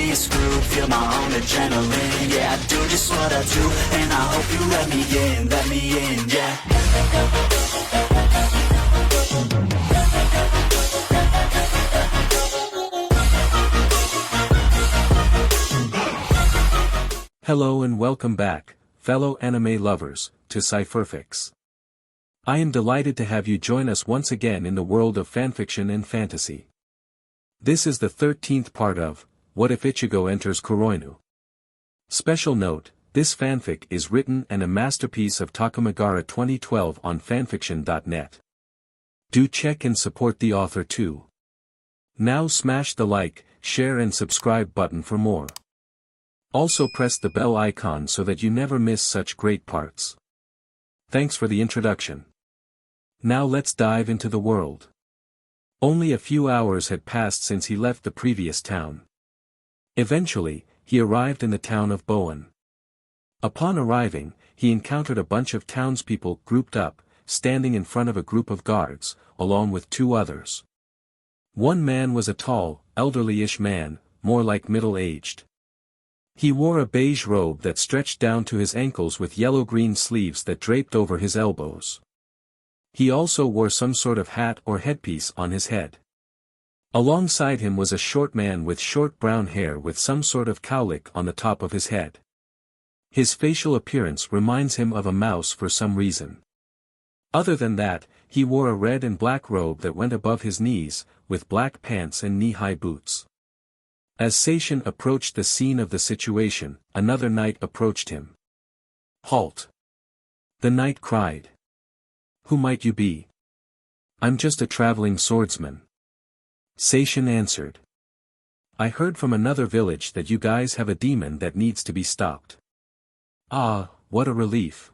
be screwed, feel my own adrenaline. Yeah, I do just what I do, and I hope you let me in, yeah. Hello and welcome back, fellow anime lovers, to Cypherfics. I am delighted to have you join us once again in the world of fanfiction and fantasy. This is the 13th part of, What If Ichigo Enters KUROINU? Special note, this fanfic is written and a masterpiece of Takamagara 2012 on FANFICTIONnet. Do check and support the author too. Now smash the like, share and subscribe button for more. Also press the bell icon so that you never miss such great parts. Thanks for the introduction. Now let's dive into the world. Only a few hours had passed since he left the previous town. Eventually, he arrived in the town of Bowen. Upon arriving, he encountered a bunch of townspeople grouped up, standing in front of a group of guards, along with two others. One man was a tall, elderly-ish man, more like middle-aged. He wore a beige robe that stretched down to his ankles with yellow-green sleeves that draped over his elbows. He also wore some sort of hat or headpiece on his head. Alongside him was a short man with short brown hair with some sort of cowlick on the top of his head. His facial appearance reminds him of a mouse for some reason. Other than that, he wore a red and black robe that went above his knees, with black pants and knee-high boots. As Seishin approached the scene of the situation, another knight approached him. "Halt!" The knight cried. "Who might you be?" "I'm just a traveling swordsman." Seishin answered. "I heard from another village that you guys have a demon that needs to be stopped." "Ah, what a relief.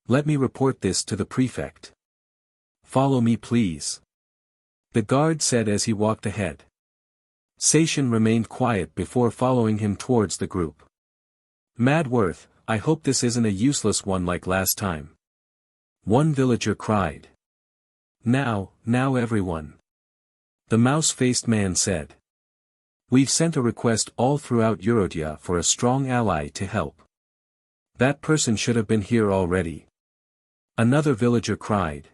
Let me report this to the prefect." "Follow me please," the guard said as he walked ahead. Seishin remained quiet before following him towards the group. "Madworth, I hope this isn't a useless one like last time," one villager cried. Now everyone," the mouse-faced man said. "We've sent a request all throughout Eurodia for a strong ally to help. That person should have been here already," another villager cried.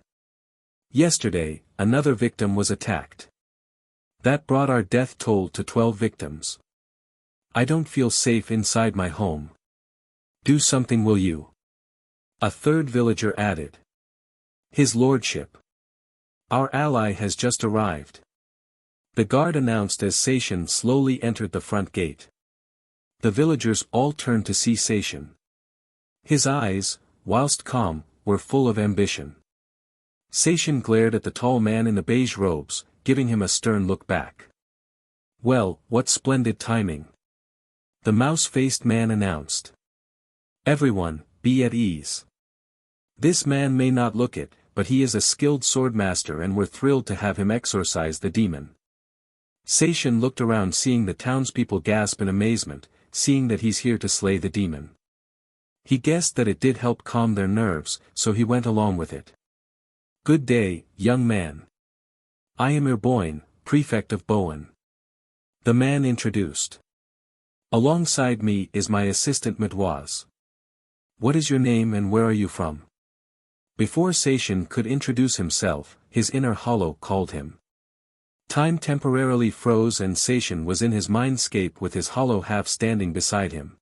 "Yesterday, another victim was attacked. That brought our death toll to 12 victims. I don't feel safe inside my home. Do something will you?" A third villager added. "His lordship. Our ally has just arrived," the guard announced as Seishin slowly entered the front gate. The villagers all turned to see Seishin. His eyes, whilst calm, were full of ambition. Seishin glared at the tall man in the beige robes, giving him a stern look back. "Well, what splendid timing," the mouse-faced man announced. "Everyone, be at ease. This man may not look it, but he is a skilled swordmaster and we're thrilled to have him exorcise the demon." Seishin looked around seeing the townspeople gasp in amazement, seeing that he's here to slay the demon. He guessed that it did help calm their nerves, so he went along with it. "Good day, young man. I am Bowen, prefect of Bowen," the man introduced. "Alongside me is my assistant Mademoiselle. What is your name and where are you from?" Before Seishin could introduce himself, his inner hollow called him. Time temporarily froze and Seishin was in his mindscape with his hollow half standing beside him.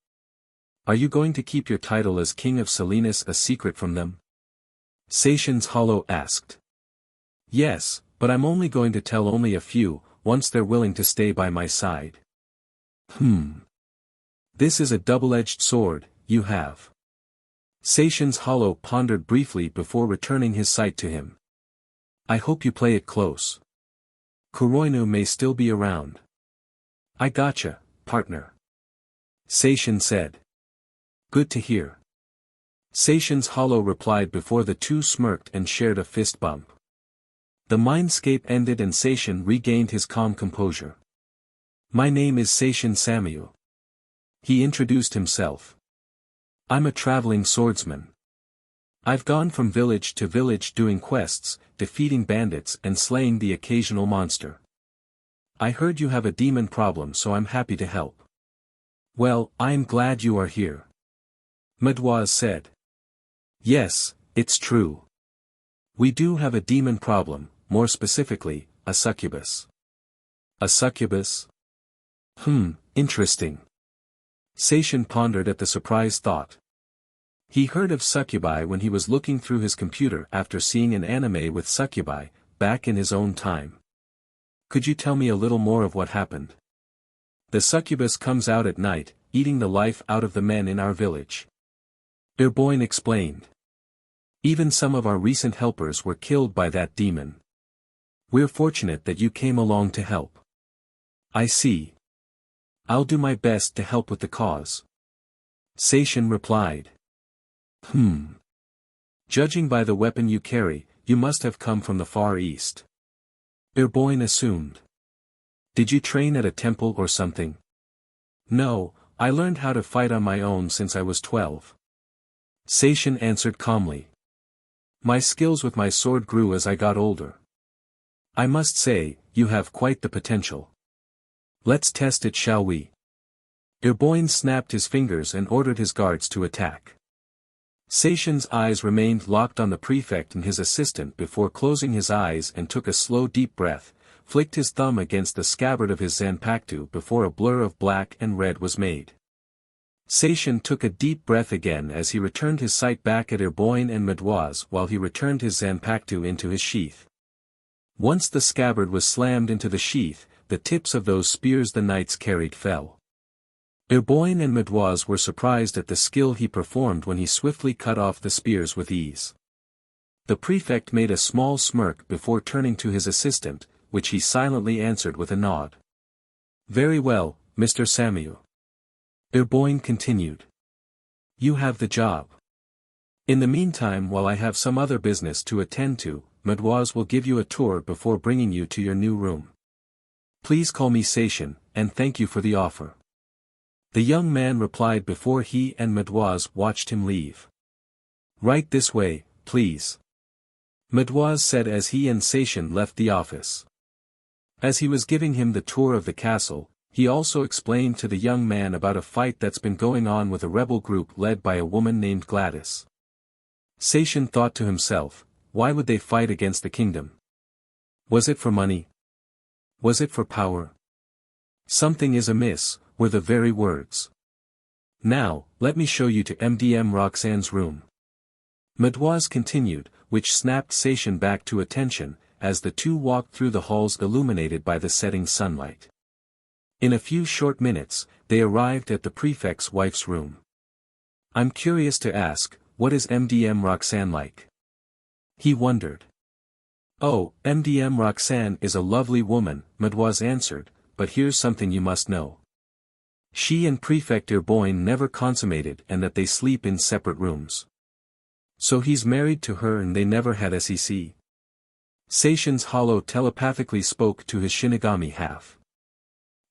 "Are you going to keep your title as King of Salinas a secret from them?" Seishin's hollow asked. "Yes, but I'm only going to tell only a few, once they're willing to stay by my side." This is a double-edged sword, you have." Seishin's hollow pondered briefly before returning his sight to him. "I hope you play it close. KUROINU may still be around." "I gotcha, partner," Seishin said. "Good to hear." Seishin's hollow replied before the two smirked and shared a fist bump. The mindscape ended and Seishin regained his calm composure. "My name is Seishin Samuel." He introduced himself. "I'm a traveling swordsman. I've gone from village to village doing quests, defeating bandits and slaying the occasional monster. I heard you have a demon problem, so I'm happy to help. Well, I'm glad you are here. Mademoiselle said. Yes, it's true. We do have a demon problem, more specifically, a succubus. A succubus? Interesting. Seishin pondered at the surprised thought. He heard of succubi when he was looking through his computer after seeing an anime with succubi, back in his own time. Could you tell me a little more of what happened? The succubus comes out at night, eating the life out of the men in our village. Bowen explained. Even some of our recent helpers were killed by that demon. We're fortunate that you came along to help. I see. I'll do my best to help with the cause. Seishin replied. Judging by the weapon you carry, you must have come from the Far East. Bowen assumed. Did you train at a temple or something? No, I learned how to fight on my own since I was 12. Seishin answered calmly. My skills with my sword grew as I got older. I must say, you have quite the potential. Let's test it, shall we? Bowen snapped his fingers and ordered his guards to attack. Seishin's eyes remained locked on the prefect and his assistant before closing his eyes and took a slow deep breath, flicked his thumb against the scabbard of his zanpakuto before a blur of black and red was made. Seishin took a deep breath again as he returned his sight back at Bowen and Mademoiselle while he returned his zanpakuto into his sheath. Once the scabbard was slammed into the sheath, the tips of those spears the knights carried fell. Bowen and Mademoiselle were surprised at the skill he performed when he swiftly cut off the spears with ease. The prefect made a small smirk before turning to his assistant, which he silently answered with a nod. Very well, Mr. Samuel. Bowen continued. You have the job. In the meantime, while I have some other business to attend to, Mademoiselle will give you a tour before bringing you to your new room. Please call me Seishin, and thank you for the offer. The young man replied before he and Mademoiselle watched him leave. Right this way, please. Mademoiselle said as he and Seishin left the office. As he was giving him the tour of the castle, he also explained to the young man about a fight that's been going on with a rebel group led by a woman named Gladys. Seishin thought to himself, why would they fight against the kingdom? Was it for money? Was it for power? Something is amiss, were the very words. Now, let me show you to MDM Roxanne's room. Mademoiselle continued, which snapped Seishin back to attention, as the two walked through the halls illuminated by the setting sunlight. In a few short minutes, they arrived at the prefect's wife's room. I'm curious to ask, what is MDM Roxanne like? He wondered. Oh, MDM Roxanne is a lovely woman, Mademoiselle answered, but here's something you must know. She and Prefect Bowen never consummated and that they sleep in separate rooms. So he's married to her and they never had SEC. Seishin's hollow telepathically spoke to his Shinigami half.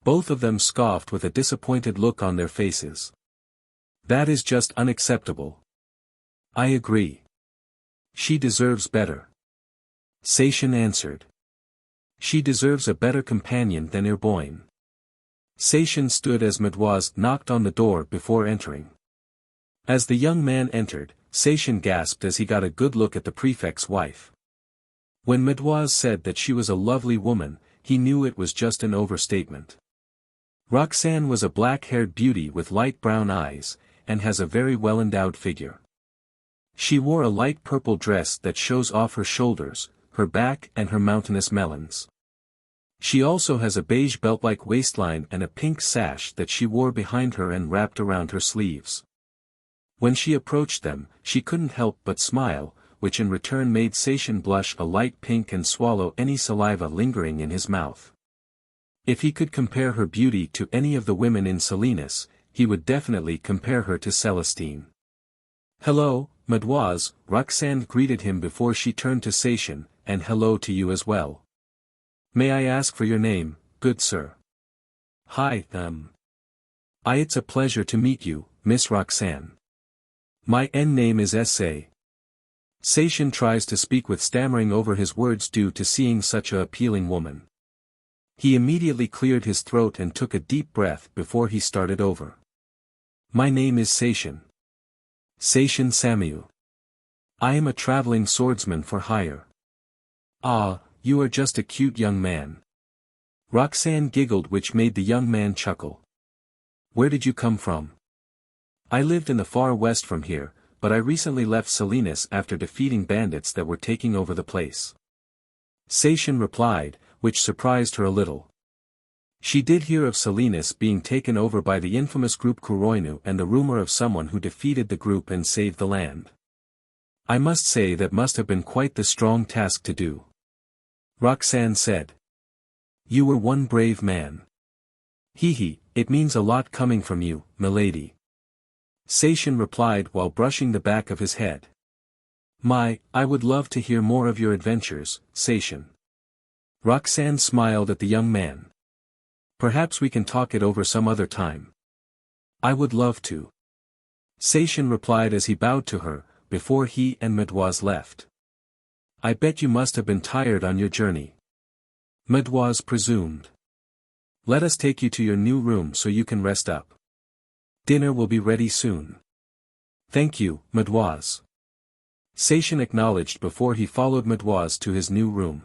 Both of them scoffed with a disappointed look on their faces. That is just unacceptable. I agree. She deserves better. Seishin answered. She deserves a better companion than Bowen. Seishin stood as Mademoiselle knocked on the door before entering. As the young man entered, Seishin gasped as he got a good look at the prefect's wife. When Mademoiselle said that she was a lovely woman, he knew it was just an overstatement. Roxanne was a black-haired beauty with light brown eyes, and has a very well-endowed figure. She wore a light purple dress that shows off her shoulders, her back and her mountainous melons. She also has a beige belt-like waistline and a pink sash that she wore behind her and wrapped around her sleeves. When she approached them, she couldn't help but smile, which in return made Seishin blush a light pink and swallow any saliva lingering in his mouth. If he could compare her beauty to any of the women in Salinas, he would definitely compare her to Celestine. Hello, Mademoiselle, Roxanne greeted him before she turned to Seishin, and hello to you as well. May I ask for your name, good sir? Hi, it's a pleasure to meet you, Miss Roxanne. My name is S.A. Seishin tries to speak with stammering over his words due to seeing such a appealing woman. He immediately cleared his throat and took a deep breath before he started over. My name is Seishin. Seishin Samyu. I am a traveling swordsman for hire. Ah, you are just a cute young man. Roxanne giggled, which made the young man chuckle. Where did you come from? I lived in the far west from here, but I recently left Salinas after defeating bandits that were taking over the place. Seishin replied, which surprised her a little. She did hear of Salinas being taken over by the infamous group KUROINU and the rumor of someone who defeated the group and saved the land. I must say that must have been quite the strong task to do. Roxanne said. You were one brave man. Hee, it means a lot coming from you, milady. Seishin replied while brushing the back of his head. I would love to hear more of your adventures, Seishin. Roxanne smiled at the young man. Perhaps we can talk it over some other time. I would love to. Seishin replied as he bowed to her, before he and Mademoiselle left. I bet you must have been tired on your journey. Mademoiselle presumed. Let us take you to your new room so you can rest up. Dinner will be ready soon. Thank you, Mademoiselle. Seishin acknowledged before he followed Mademoiselle to his new room.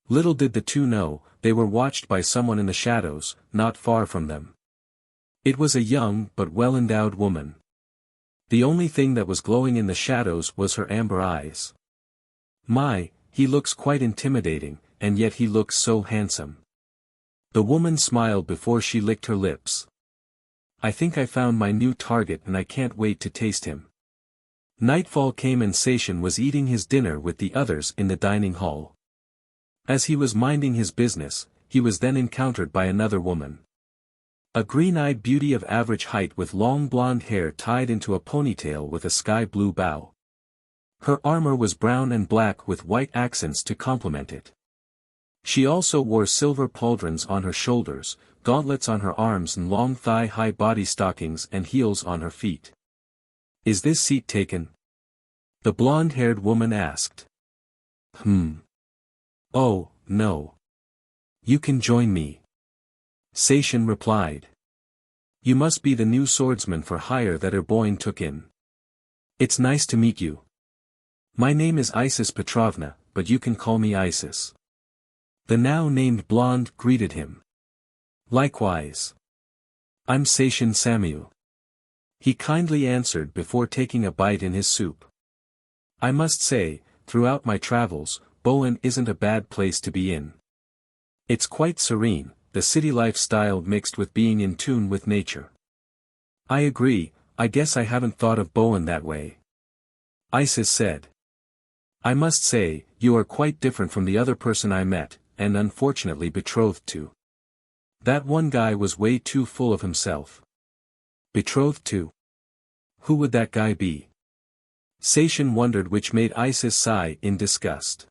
Little did the two know, they were watched by someone in the shadows, not far from them. It was a young but well-endowed woman. The only thing that was glowing in the shadows was her amber eyes. He looks quite intimidating, and yet he looks so handsome. The woman smiled before she licked her lips. I think I found my new target and I can't wait to taste him. Nightfall came and Seishin was eating his dinner with the others in the dining hall. As he was minding his business, he was then encountered by another woman. A green-eyed beauty of average height with long blonde hair tied into a ponytail with a sky-blue bow. Her armor was brown and black with white accents to complement it. She also wore silver pauldrons on her shoulders, gauntlets on her arms and long thigh-high body stockings and heels on her feet. Is this seat taken? The blonde-haired woman asked. Oh, no. You can join me. Seishin replied. You must be the new swordsman for hire that Bowen took in. It's nice to meet you. My name is Isis Petrovna, but you can call me Isis. The now-named blonde greeted him. Likewise. I'm Seishin Samyu. He kindly answered before taking a bite in his soup. I must say, throughout my travels, Bowen isn't a bad place to be in. It's quite serene, the city lifestyle mixed with being in tune with nature. I agree, I guess I haven't thought of Bowen that way. Isis said. I must say, you are quite different from the other person I met, and unfortunately betrothed to. That one guy was way too full of himself. Betrothed to? Who would that guy be? Seishin wondered, which made Isis sigh in disgust.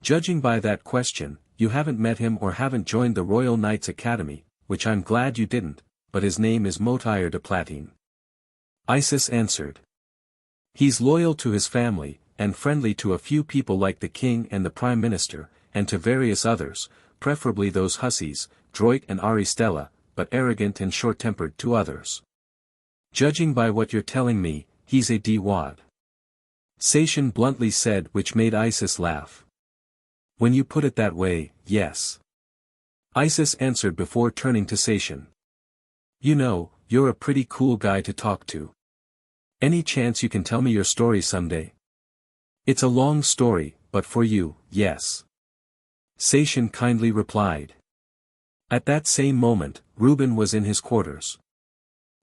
Judging by that question, you haven't met him or haven't joined the Royal Knights Academy, which I'm glad you didn't, but his name is Motire de Platine. Isis answered. He's loyal to his family, and friendly to a few people like the king and the prime minister, and to various others, preferably those hussies, Droit and Aristella, but arrogant and short-tempered to others. Judging by what you're telling me, he's a D-wad. Seishin bluntly said, which made Isis laugh. When you put it that way, yes. Isis answered before turning to Seishin. You know, you're a pretty cool guy to talk to. Any chance you can tell me your story someday? It's a long story, but for you, yes. Seishin kindly replied. At that same moment, Reuben was in his quarters.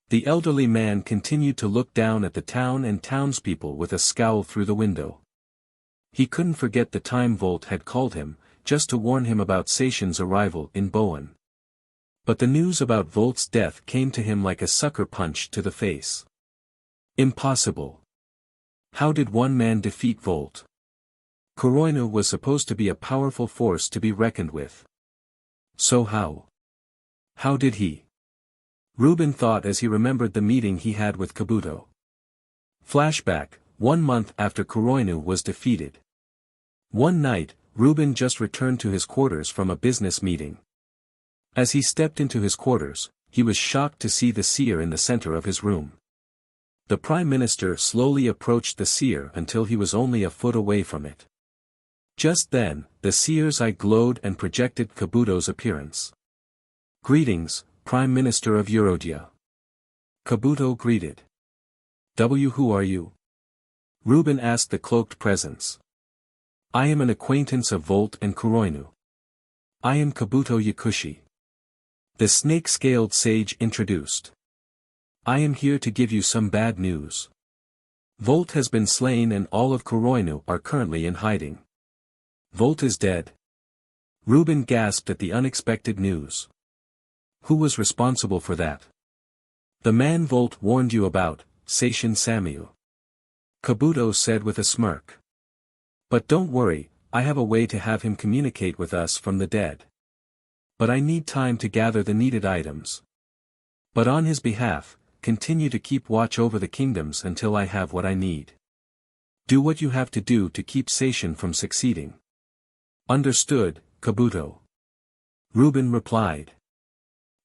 The elderly man continued to look down at the town and townspeople with a scowl through the window. He couldn't forget the time Volt had called him, just to warn him about Seishin's arrival in Bowen. But the news about Volt's death came to him like a sucker punch to the face. Impossible. How did one man defeat Volt? KUROINU was supposed to be a powerful force to be reckoned with. So how? How did he? Reuben thought as he remembered the meeting he had with Kabuto. Flashback, 1 month after KUROINU was defeated. One night, Ruben just returned to his quarters from a business meeting. As he stepped into his quarters, he was shocked to see the seer in the center of his room. The Prime Minister slowly approached the seer until he was only a foot away from it. Just then, the seer's eye glowed and projected Kabuto's appearance. "Greetings, Prime Minister of Eurodia." Kabuto greeted. Who are you?" Ruben asked the cloaked presence. "I am an acquaintance of Volt and KUROINU. I am Kabuto Yakushi." The snake-scaled sage introduced. "I am here to give you some bad news. Volt has been slain and all of KUROINU are currently in hiding." "Volt is dead?" Ruben gasped at the unexpected news. "Who was responsible for that?" "The man Volt warned you about, Seishin Samyu," Kabuto said with a smirk. "But don't worry, I have a way to have him communicate with us from the dead. But I need time to gather the needed items. But on his behalf, continue to keep watch over the kingdoms until I have what I need. Do what you have to do to keep Seishin from succeeding." "Understood, Kabuto," Ruben replied.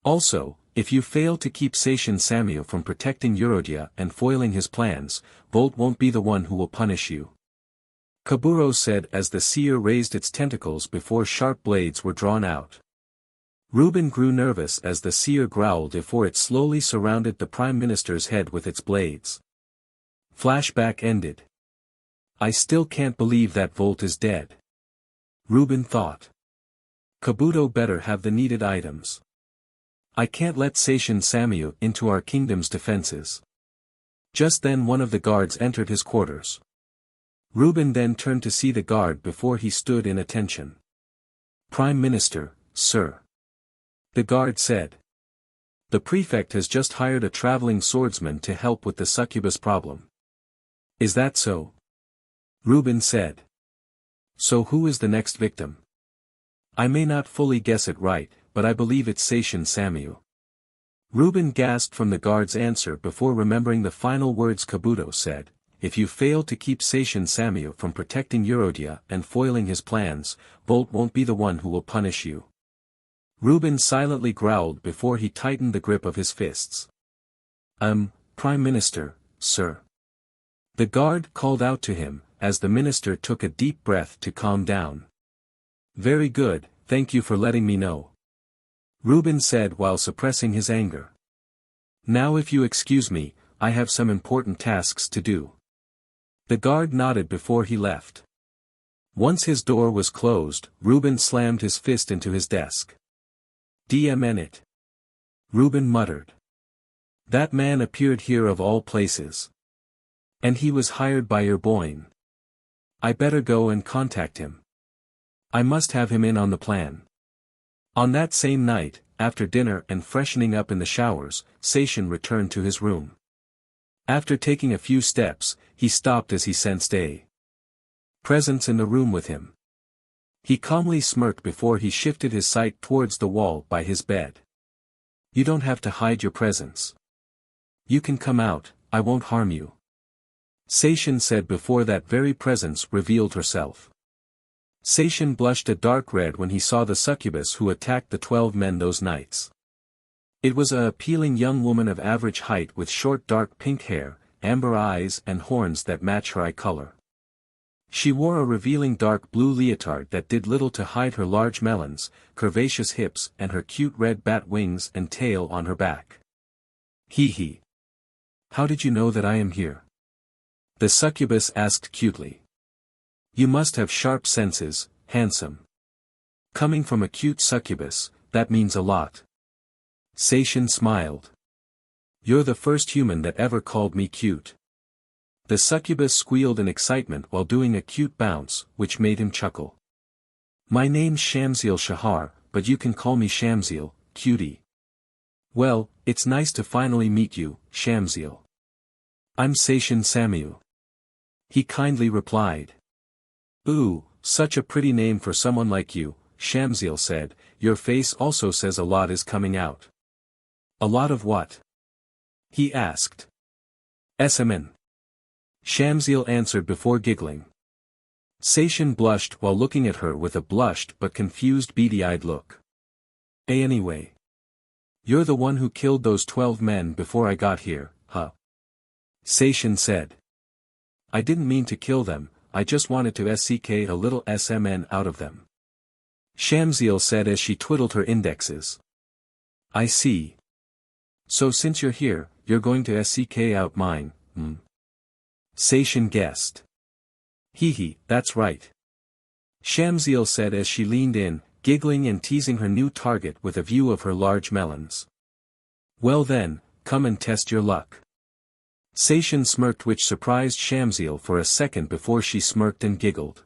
"Also, if you fail to keep Seishin Samyu from protecting Eurodia and foiling his plans, Volt won't be the one who will punish you," Kaburo said as the seer raised its tentacles before sharp blades were drawn out. Ruben grew nervous as the seer growled before it slowly surrounded the Prime Minister's head with its blades. Flashback ended. "I still can't believe that Volt is dead," Ruben thought. "Kabuto better have the needed items. I can't let Seishin Samyu into our kingdom's defenses." Just then one of the guards entered his quarters. Ruben then turned to see the guard before he stood in attention. "Prime Minister, sir," the guard said. "The prefect has just hired a traveling swordsman to help with the succubus problem." "Is that so?" Ruben said. "So who is the next victim?" "I may not fully guess it right, but I believe it's Seishin Samyu." Ruben gasped from the guard's answer before remembering the final words Kabuto said, "If you fail to keep Seishin Samyu from protecting Eurodia and foiling his plans, Volt won't be the one who will punish you." Ruben silently growled before he tightened the grip of his fists. Prime Minister, sir." The guard called out to him, as the minister took a deep breath to calm down. "Very good, thank you for letting me know," Ruben said while suppressing his anger. "Now if you excuse me, I have some important tasks to do." The guard nodded before he left. Once his door was closed, Ruben slammed his fist into his desk. "DMN it," Ruben muttered. "That man appeared here of all places. And he was hired by your Bowen. I better go and contact him. I must have him in on the plan." On that same night, after dinner and freshening up in the showers, Seishin returned to his room. After taking a few steps, he stopped as he sensed a presence in the room with him. He calmly smirked before he shifted his sight towards the wall by his bed. "You don't have to hide your presence. You can come out, I won't harm you," Seishin said before that very presence revealed herself. Seishin blushed a dark red when he saw the succubus who attacked the 12 men those nights. It was a appealing young woman of average height with short dark pink hair, amber eyes and horns that match her eye color. She wore a revealing dark blue leotard that did little to hide her large melons, curvaceous hips and her cute red bat wings and tail on her back. Hee. "How did you know that I am here?" the succubus asked cutely. "You must have sharp senses, handsome." Coming from a cute succubus, that means a lot. Seishin smiled. "You're the first human that ever called me cute." The succubus squealed in excitement while doing a cute bounce, which made him chuckle. "My name's Shamsil Shahar, but you can call me Shamsil, cutie." "Well, it's nice to finally meet you, Shamsil. I'm Seishin Samyu," he kindly replied. "Ooh, such a pretty name for someone like you," Shamsil said. "Your face also says a lot is coming out." "A lot of what?" he asked. "Semen," Shamsil answered before giggling. Seishin blushed while looking at her with a blushed but confused beady-eyed look. Anyway. You're the one who killed those 12 men before I got here, huh? Seishin said. I didn't mean to kill them, I just wanted to SCK a little SMN out of them. Shamsiel said as she twiddled her indexes. I see. So since you're here, you're going to SCK out mine, Seishin guessed. Hee, that's right. Shamsiel said as she leaned in, giggling and teasing her new target with a view of her large melons. Well then, come and test your luck. Seishin smirked, which surprised Shamsiel for a second before she smirked and giggled.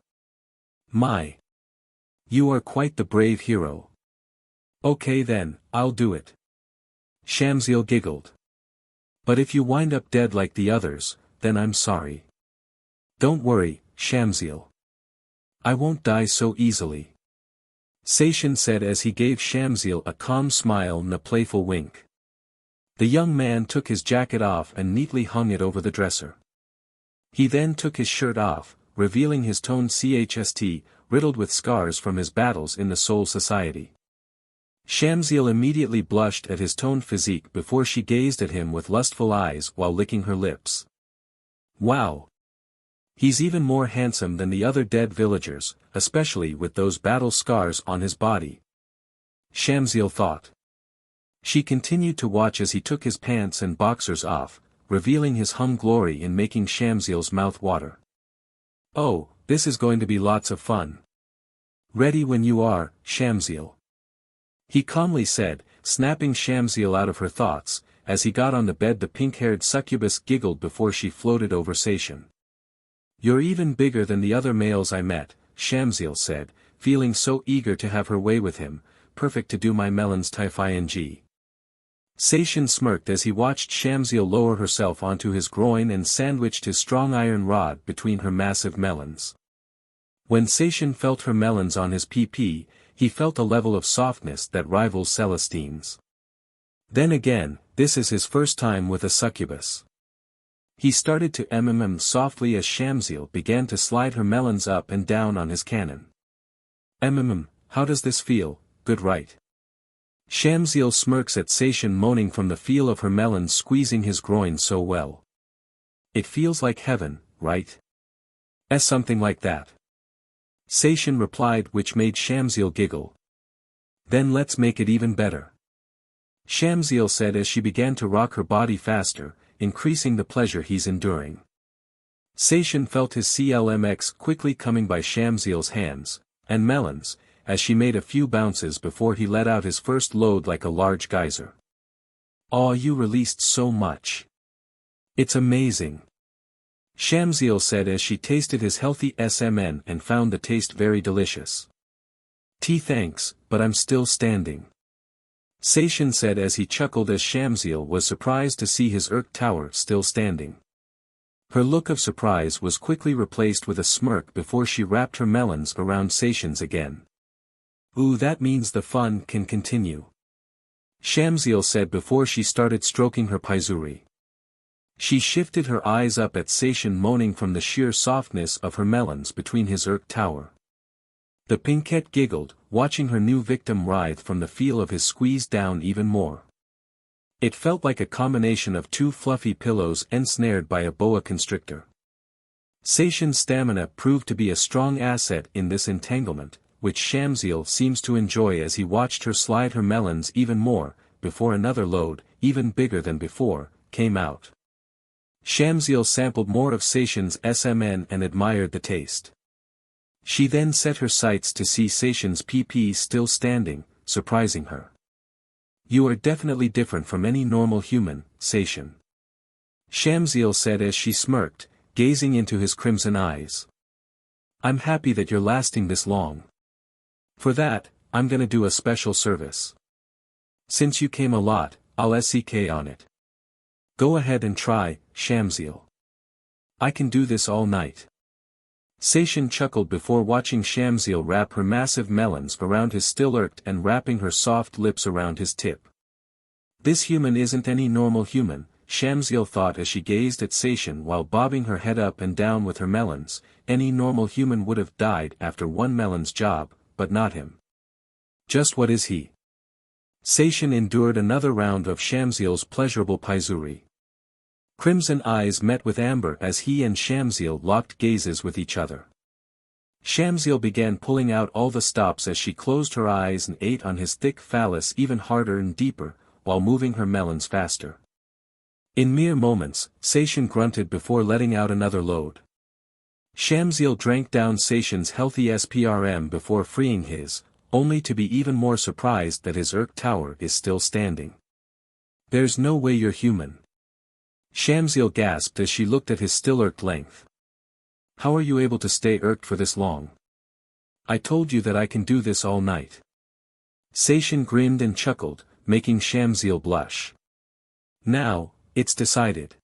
My. You are quite the brave hero. Okay then, I'll do it. Shamsiel giggled. But if you wind up dead like the others, then I'm sorry. Don't worry, Shamsiel. I won't die so easily. Seishin said as he gave Shamsiel a calm smile and a playful wink. The young man took his jacket off and neatly hung it over the dresser. He then took his shirt off, revealing his toned chest, riddled with scars from his battles in the Soul Society. Shamsiel immediately blushed at his toned physique before she gazed at him with lustful eyes while licking her lips. Wow! He's even more handsome than the other dead villagers, especially with those battle scars on his body. Shamsiel thought. She continued to watch as he took his pants and boxers off, revealing his hum glory in making Shamsiel's mouth water. Oh, this is going to be lots of fun. Ready when you are, Shamsiel. He calmly said, snapping Shamsiel out of her thoughts. As he got on the bed, the pink-haired succubus giggled before she floated over Seishin. You're even bigger than the other males I met, Shamsiel said, feeling so eager to have her way with him, perfect to do my melons typhi. Seishin smirked as he watched Shamsiel lower herself onto his groin and sandwiched his strong iron rod between her massive melons. When Seishin felt her melons on his PP, he felt a level of softness that rivals Celestine's. Then again, this is his first time with a succubus. He started to softly as Shamsiel began to slide her melons up and down on his cannon. How does this feel, good right? Shamsiel smirks at Seishin moaning from the feel of her melons squeezing his groin so well. It feels like heaven, right? Something like that. Seishin replied, which made Shamsiel giggle. Then let's make it even better. Shamsiel said as she began to rock her body faster, increasing the pleasure he's enduring. Seishin felt his CLMX quickly coming by Shamsiel's hands, and melons, as she made a few bounces before he let out his first load like a large geyser. Aw, you released so much. It's amazing. Shamsiel said as she tasted his healthy SMN and found the taste very delicious. Thanks, but I'm still standing. Seishin said as he chuckled as Shamsiel was surprised to see his tower still standing. Her look of surprise was quickly replaced with a smirk before she wrapped her melons around Seishin's again. Ooh, that means the fun can continue. Shamsiel said before she started stroking her paizuri. She shifted her eyes up at Seishin moaning from the sheer softness of her melons between his tower. The pinkette giggled, watching her new victim writhe from the feel of his squeeze down even more. It felt like a combination of two fluffy pillows ensnared by a boa constrictor. Seishin's stamina proved to be a strong asset in this entanglement, which Shamsiel seems to enjoy as he watched her slide her melons even more, before another load, even bigger than before, came out. Shamsiel sampled more of Seishin's SMN and admired the taste. She then set her sights to see Seishin's PP still standing, surprising her. You are definitely different from any normal human, Seishin. Shamsiel said as she smirked, gazing into his crimson eyes. I'm happy that you're lasting this long. For that, I'm gonna do a special service. Since you came a lot, I'll SCK on it. Go ahead and try, Shamsiel. I can do this all night. Seishin chuckled before watching Shamsiel wrap her massive melons around his still and wrapping her soft lips around his tip. This human isn't any normal human, Shamsiel thought as she gazed at Seishin while bobbing her head up and down with her melons. Any normal human would have died after one melon's job, but not him. Just what is he? Seishin endured another round of Shamsiel's pleasurable paizuri. Crimson eyes met with amber as he and Shamsiel locked gazes with each other. Shamsiel began pulling out all the stops as she closed her eyes and ate on his thick phallus even harder and deeper, while moving her melons faster. In mere moments, Seishin grunted before letting out another load. Shamsiel drank down Seishin's healthy SPRM before freeing his, only to be even more surprised that his Urk tower is still standing. There's no way you're human. Shamsiel gasped as she looked at his still irked length. How are you able to stay irked for this long? I told you that I can do this all night. Seishin grinned and chuckled, making Shamsiel blush. Now, it's decided.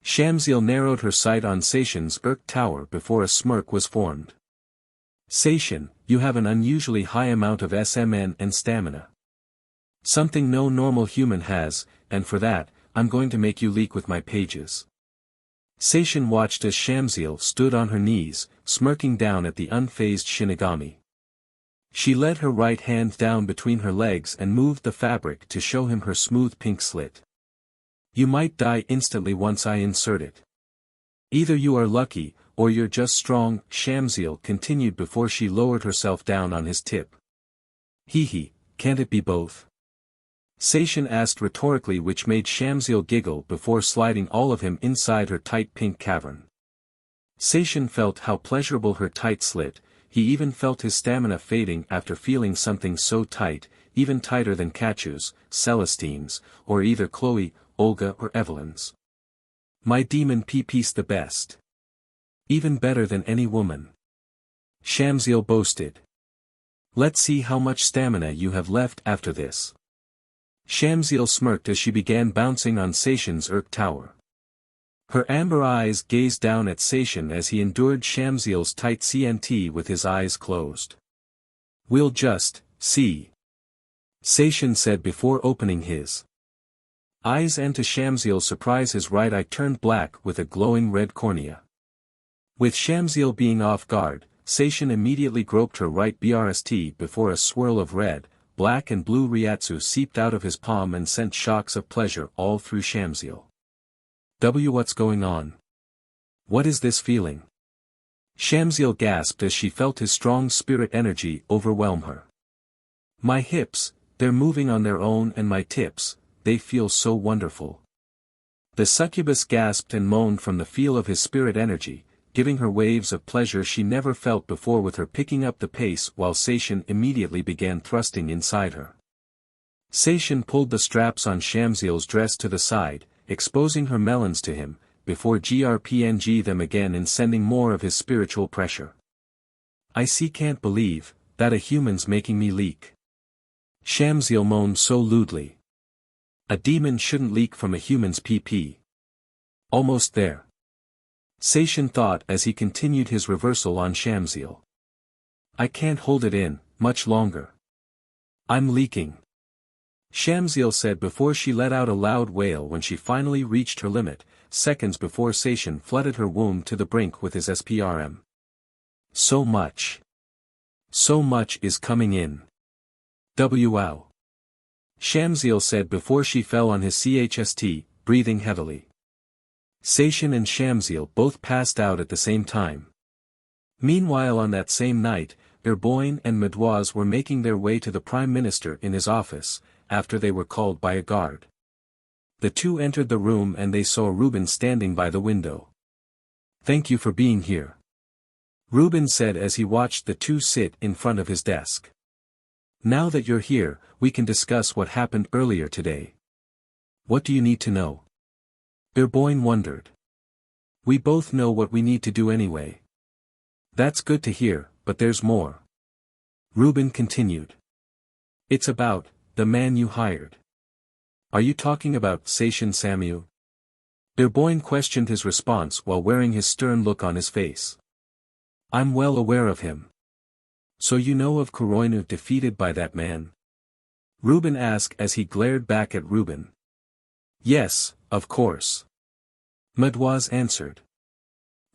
Shamsiel narrowed her sight on Seishin's irked tower before a smirk was formed. Seishin, you have an unusually high amount of SMN and stamina. Something no normal human has, and for that, I'm going to make you leak with my pages. Seishin watched as Shamsiel stood on her knees, smirking down at the unfazed Shinigami. She let her right hand down between her legs and moved the fabric to show him her smooth pink slit. You might die instantly once I insert it. Either you are lucky, or you're just strong, Shamsiel continued before she lowered herself down on his tip. Hee, can't it be both? Seishin asked rhetorically, which made Shamsiel giggle before sliding all of him inside her tight pink cavern. Seishin felt how pleasurable her tight slit, he even felt his stamina fading after feeling something so tight, even tighter than Kachu's, Celestine's, or either Chloe, Olga or Evelyn's. My demon pee-pee's the best. Even better than any woman. Shamsiel boasted. Let's see how much stamina you have left after this. Shamsiel smirked as she began bouncing on Seishin's Urk tower. Her amber eyes gazed down at Seishin as he endured Shamsiel's tight CNT with his eyes closed. We'll just see. Seishin said before opening his eyes, and to Shamsiel's surprise his right eye turned black with a glowing red cornea. With Shamsiel being off guard, Seishin immediately groped her right BRST before a swirl of red, black and blue Ryatsu seeped out of his palm and sent shocks of pleasure all through Shamsiel. What's going on? What is this feeling? Shamsiel gasped as she felt his strong spirit energy overwhelm her. My hips, they're moving on their own, and my tips, they feel so wonderful. The succubus gasped and moaned from the feel of his spirit energy, giving her waves of pleasure she never felt before, with her picking up the pace while Seishin immediately began thrusting inside her. Seishin pulled the straps on Shamsiel's dress to the side, exposing her melons to him, before GRPNG them again and sending more of his spiritual pressure. I can't believe that a human's making me leak. Shamsiel moaned so lewdly. A demon shouldn't leak from a human's PP. Almost there. Seishin thought as he continued his reversal on Shamsiel. I can't hold it in much longer. I'm leaking. Shamsiel said before she let out a loud wail when she finally reached her limit, seconds before Seishin flooded her womb to the brink with his SPRM. So much is coming in. Wow. Shamsiel said before she fell on his CHST, breathing heavily. Seishin and Shamsiel both passed out at the same time. Meanwhile, on that same night, Bowen and Madoise were making their way to the Prime Minister in his office, after they were called by a guard. The two entered the room and they saw Ruben standing by the window. Thank you for being here, Ruben said as he watched the two sit in front of his desk. Now that you're here, we can discuss what happened earlier today. What do you need to know? Bowen wondered. We both know what we need to do anyway. That's good to hear, but there's more. Ruben continued. It's about the man you hired. Are you talking about Seishin Samu? Bowen questioned his response while wearing his stern look on his face. I'm well aware of him. So you know of KUROINU defeated by that man? Ruben asked as he glared back at Ruben. Yes, of course. Mademoiselle answered.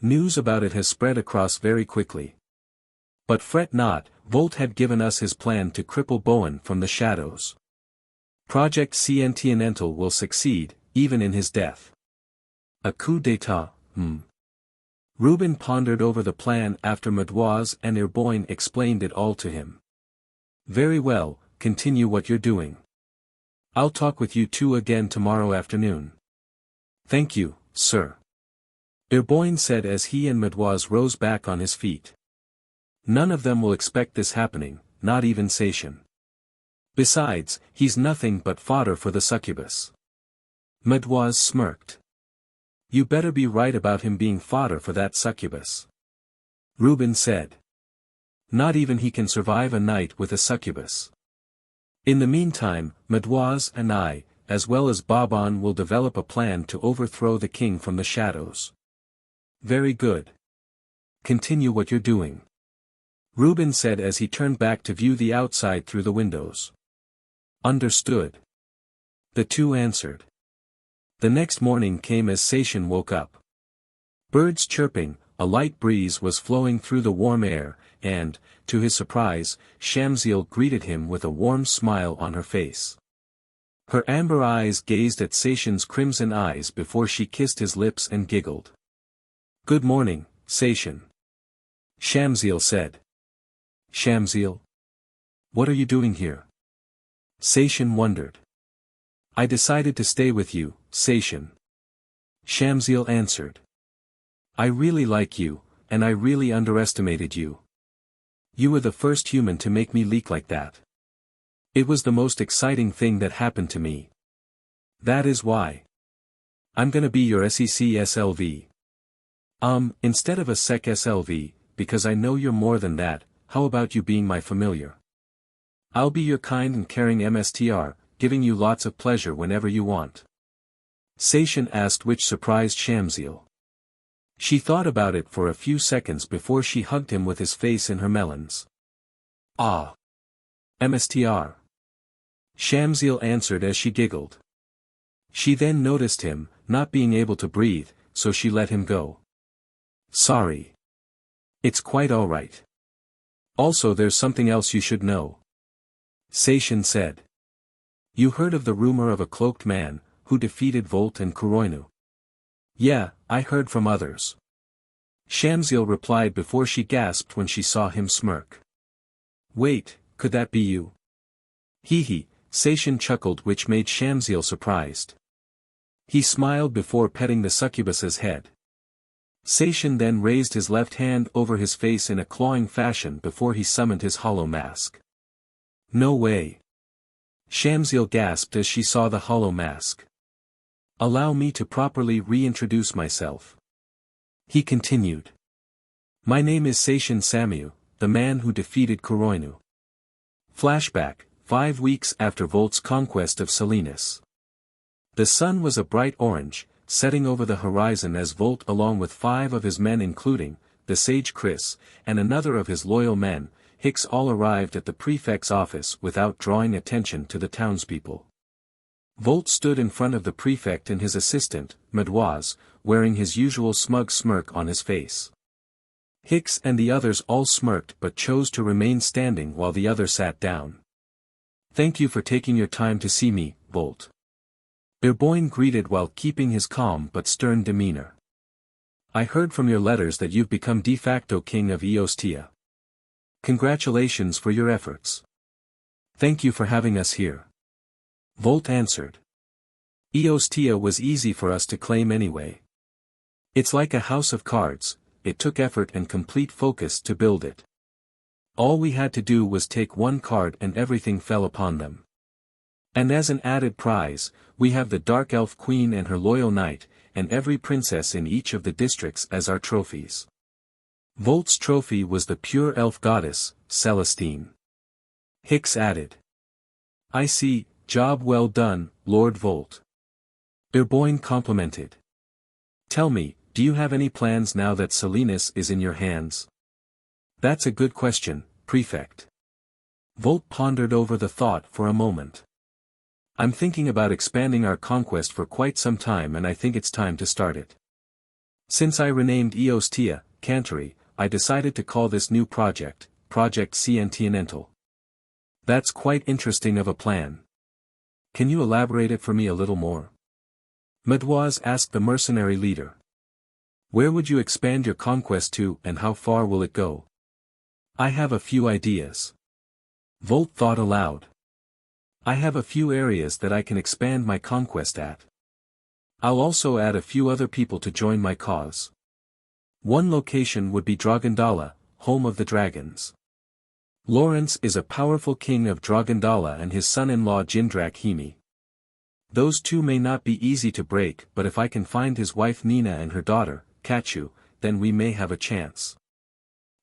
News about it has spread across very quickly. But fret not, Volt had given us his plan to cripple Bowen from the shadows. Project Continental will succeed, even in his death. A coup d'état, Reuben pondered over the plan after Mademoiselle and Bowen explained it all to him. Very well, continue what you're doing. I'll talk with you two again tomorrow afternoon. Thank you, sir. Bowen said as he and Mademoiselle rose back on his feet. None of them will expect this happening, not even Seishin. Besides, he's nothing but fodder for the succubus. Mademoiselle smirked. You better be right about him being fodder for that succubus. Reuben said. Not even he can survive a night with a succubus. In the meantime, Mademoiselle and I, as well as Bowen, will develop a plan to overthrow the king from the shadows. Very good. Continue what you're doing. Reuben said as he turned back to view the outside through the windows. Understood. The two answered. The next morning came as Seishin woke up. Birds chirping, a light breeze was flowing through the warm air, and, to his surprise, Shamsiel greeted him with a warm smile on her face. Her amber eyes gazed at Seishin's crimson eyes before she kissed his lips and giggled. Good morning, Seishin. Shamsiel said. Shamsiel? What are you doing here? Seishin wondered. I decided to stay with you, Seishin. Shamsiel answered. I really like you, and I really underestimated you. You were the first human to make me leak like that. It was the most exciting thing that happened to me. That is why. I'm gonna be your SEC SLV. Instead of a SEC SLV, because I know you're more than that. How about you being my familiar? I'll be your kind and caring MSTR, giving you lots of pleasure whenever you want. Seishin asked, which surprised Shamsiel. She thought about it for a few seconds before she hugged him with his face in her melons. Ah. MSTR. Shamsiel answered as she giggled. She then noticed him, not being able to breathe, so she let him go. Sorry. It's quite alright. Also, there's something else you should know. Seishin said. You heard of the rumor of a cloaked man, who defeated Volt and KUROINU? Yeah, I heard from others. Shamsiel replied before she gasped when she saw him smirk. Wait, could that be you? Hee, Seishin chuckled, which made Shamsiel surprised. He smiled before petting the succubus's head. Seishin then raised his left hand over his face in a clawing fashion before he summoned his hollow mask. No way. Shamsiel gasped as she saw the hollow mask. Allow me to properly reintroduce myself. He continued. My name is Seishin Samu, the man who defeated KUROINU. Flashback, 5 weeks after Volt's conquest of Salinas. The sun was a bright orange, setting over the horizon as Volt along with 5 of his men including, the sage Chris, and another of his loyal men, Hicks all arrived at the prefect's office without drawing attention to the townspeople. Volt stood in front of the prefect and his assistant, Mademoiselle, wearing his usual smug smirk on his face. Hicks and the others all smirked but chose to remain standing while the other sat down. Thank you for taking your time to see me, Volt. Bowen greeted while keeping his calm but stern demeanor. I heard from your letters that you've become de facto king of Eostia. Congratulations for your efforts. Thank you for having us here. Volt answered. Eostia was easy for us to claim anyway. It's like a house of cards, it took effort and complete focus to build it. All we had to do was take one card and everything fell upon them. And as an added prize, we have the Dark Elf Queen and her loyal knight, and every princess in each of the districts as our trophies. Volt's trophy was the pure elf goddess, Celestine. Hicks added. I see, job well done, Lord Volt. Bowen complimented. Tell me, do you have any plans now that Salinas is in your hands? That's a good question, Prefect. Volt pondered over the thought for a moment. I'm thinking about expanding our conquest for quite some time, and I think it's time to start it. Since I renamed Eostia, Cantory, I decided to call this new project, Project Continental. That's quite interesting of a plan. Can you elaborate it for me a little more? Mademoiselle asked the mercenary leader. Where would you expand your conquest to, and how far will it go? I have a few ideas. Volt thought aloud. I have a few areas that I can expand my conquest at. I'll also add a few other people to join my cause. One location would be Dragondala, home of the dragons. Lawrence is a powerful king of Dragondala and his son-in-law Jindrak Himi. Those two may not be easy to break, but if I can find his wife Nina and her daughter, Kachu, then we may have a chance.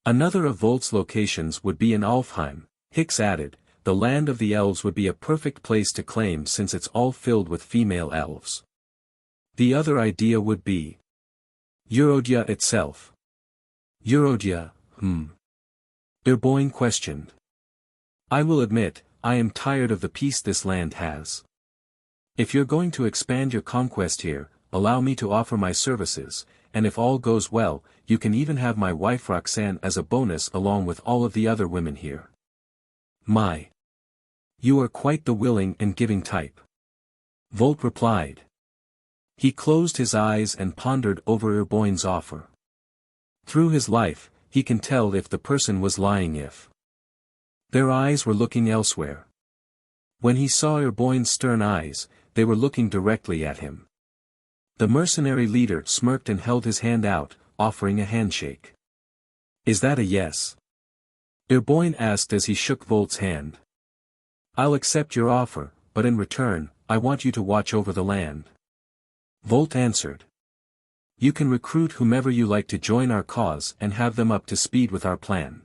Another of Volt's locations would be in Alfheim, Hicks added. The land of the elves would be a perfect place to claim since it's all filled with female elves. The other idea would be Eurodia itself. Eurodia, Bowen questioned. I will admit, I am tired of the peace this land has. If you're going to expand your conquest here, allow me to offer my services, and if all goes well, you can even have my wife Roxanne as a bonus along with all of the other women here. My. You are quite the willing and giving type. Volt replied. He closed his eyes and pondered over Bowen's offer. Through his life, he can tell if the person was lying if their eyes were looking elsewhere. When he saw Bowen's stern eyes, they were looking directly at him. The mercenary leader smirked and held his hand out, offering a handshake. Is that a yes? Bowen asked as he shook Volt's hand. I'll accept your offer, but in return, I want you to watch over the land. Volt answered. You can recruit whomever you like to join our cause and have them up to speed with our plan.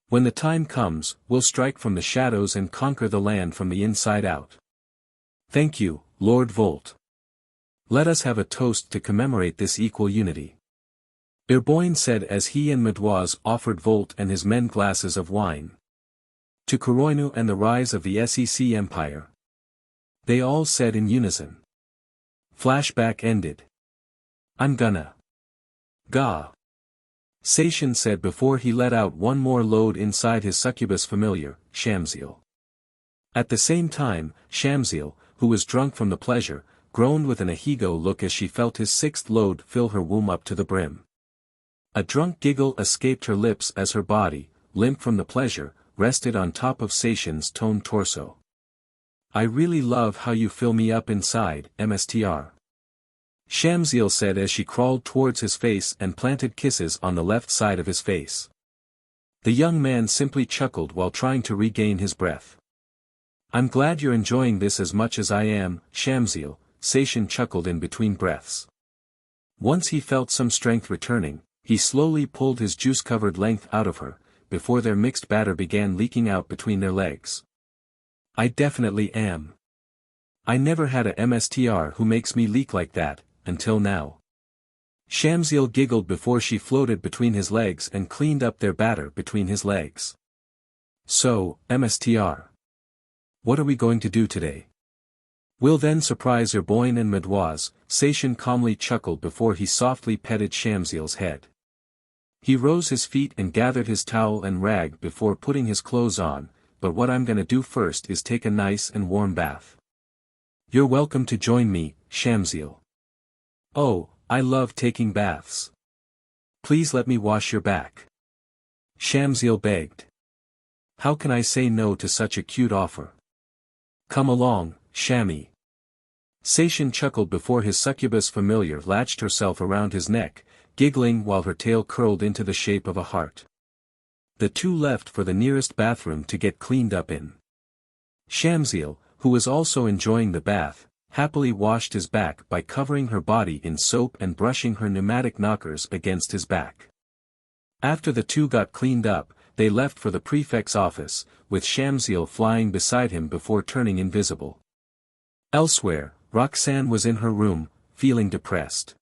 When the time comes, we'll strike from the shadows and conquer the land from the inside out. Thank you, Lord Volt. Let us have a toast to commemorate this equal unity. Bowen said as he and Mademoiselle offered Volt and his men glasses of wine. To KUROINU and the rise of the SEC Empire. They all said in unison. Flashback ended. I'm gonna. Gah. Seishin said before he let out one more load inside his succubus familiar, Shamsiel. At the same time, Shamsiel, who was drunk from the pleasure, groaned with an Ichigo look as she felt his sixth load fill her womb up to the brim. A drunk giggle escaped her lips as her body, limp from the pleasure, rested on top of Seishin's toned torso. I really love how you fill me up inside, Mstr. Shamsiel said as she crawled towards his face and planted kisses on the left side of his face. The young man simply chuckled while trying to regain his breath. I'm glad you're enjoying this as much as I am, Shamsiel, Seishin chuckled in between breaths. Once he felt some strength returning, he slowly pulled his juice-covered length out of her, before their mixed batter began leaking out between their legs. I definitely am. I never had a Mstr who makes me leak like that, until now. Shamsiel giggled before she floated between his legs and cleaned up their batter between his legs. So, Mstr. What are we going to do today? We'll then surprise Bowen and Mademoiselle, Seishin calmly chuckled before he softly petted Shamsiel's head. He rose his feet and gathered his towel and rag before putting his clothes on, but what I'm gonna do first is take a nice and warm bath. You're welcome to join me, Shamsiel. Oh, I love taking baths. Please let me wash your back. Shamsiel begged. How can I say no to such a cute offer? Come along, Shammy. Seishin chuckled before his succubus familiar latched herself around his neck, giggling while her tail curled into the shape of a heart. The two left for the nearest bathroom to get cleaned up in. Shamsiel, who was also enjoying the bath, happily washed his back by covering her body in soap and brushing her pneumatic knockers against his back. After the two got cleaned up, they left for the prefect's office, with Shamsiel flying beside him before turning invisible. Elsewhere, Roxanne was in her room, feeling depressed.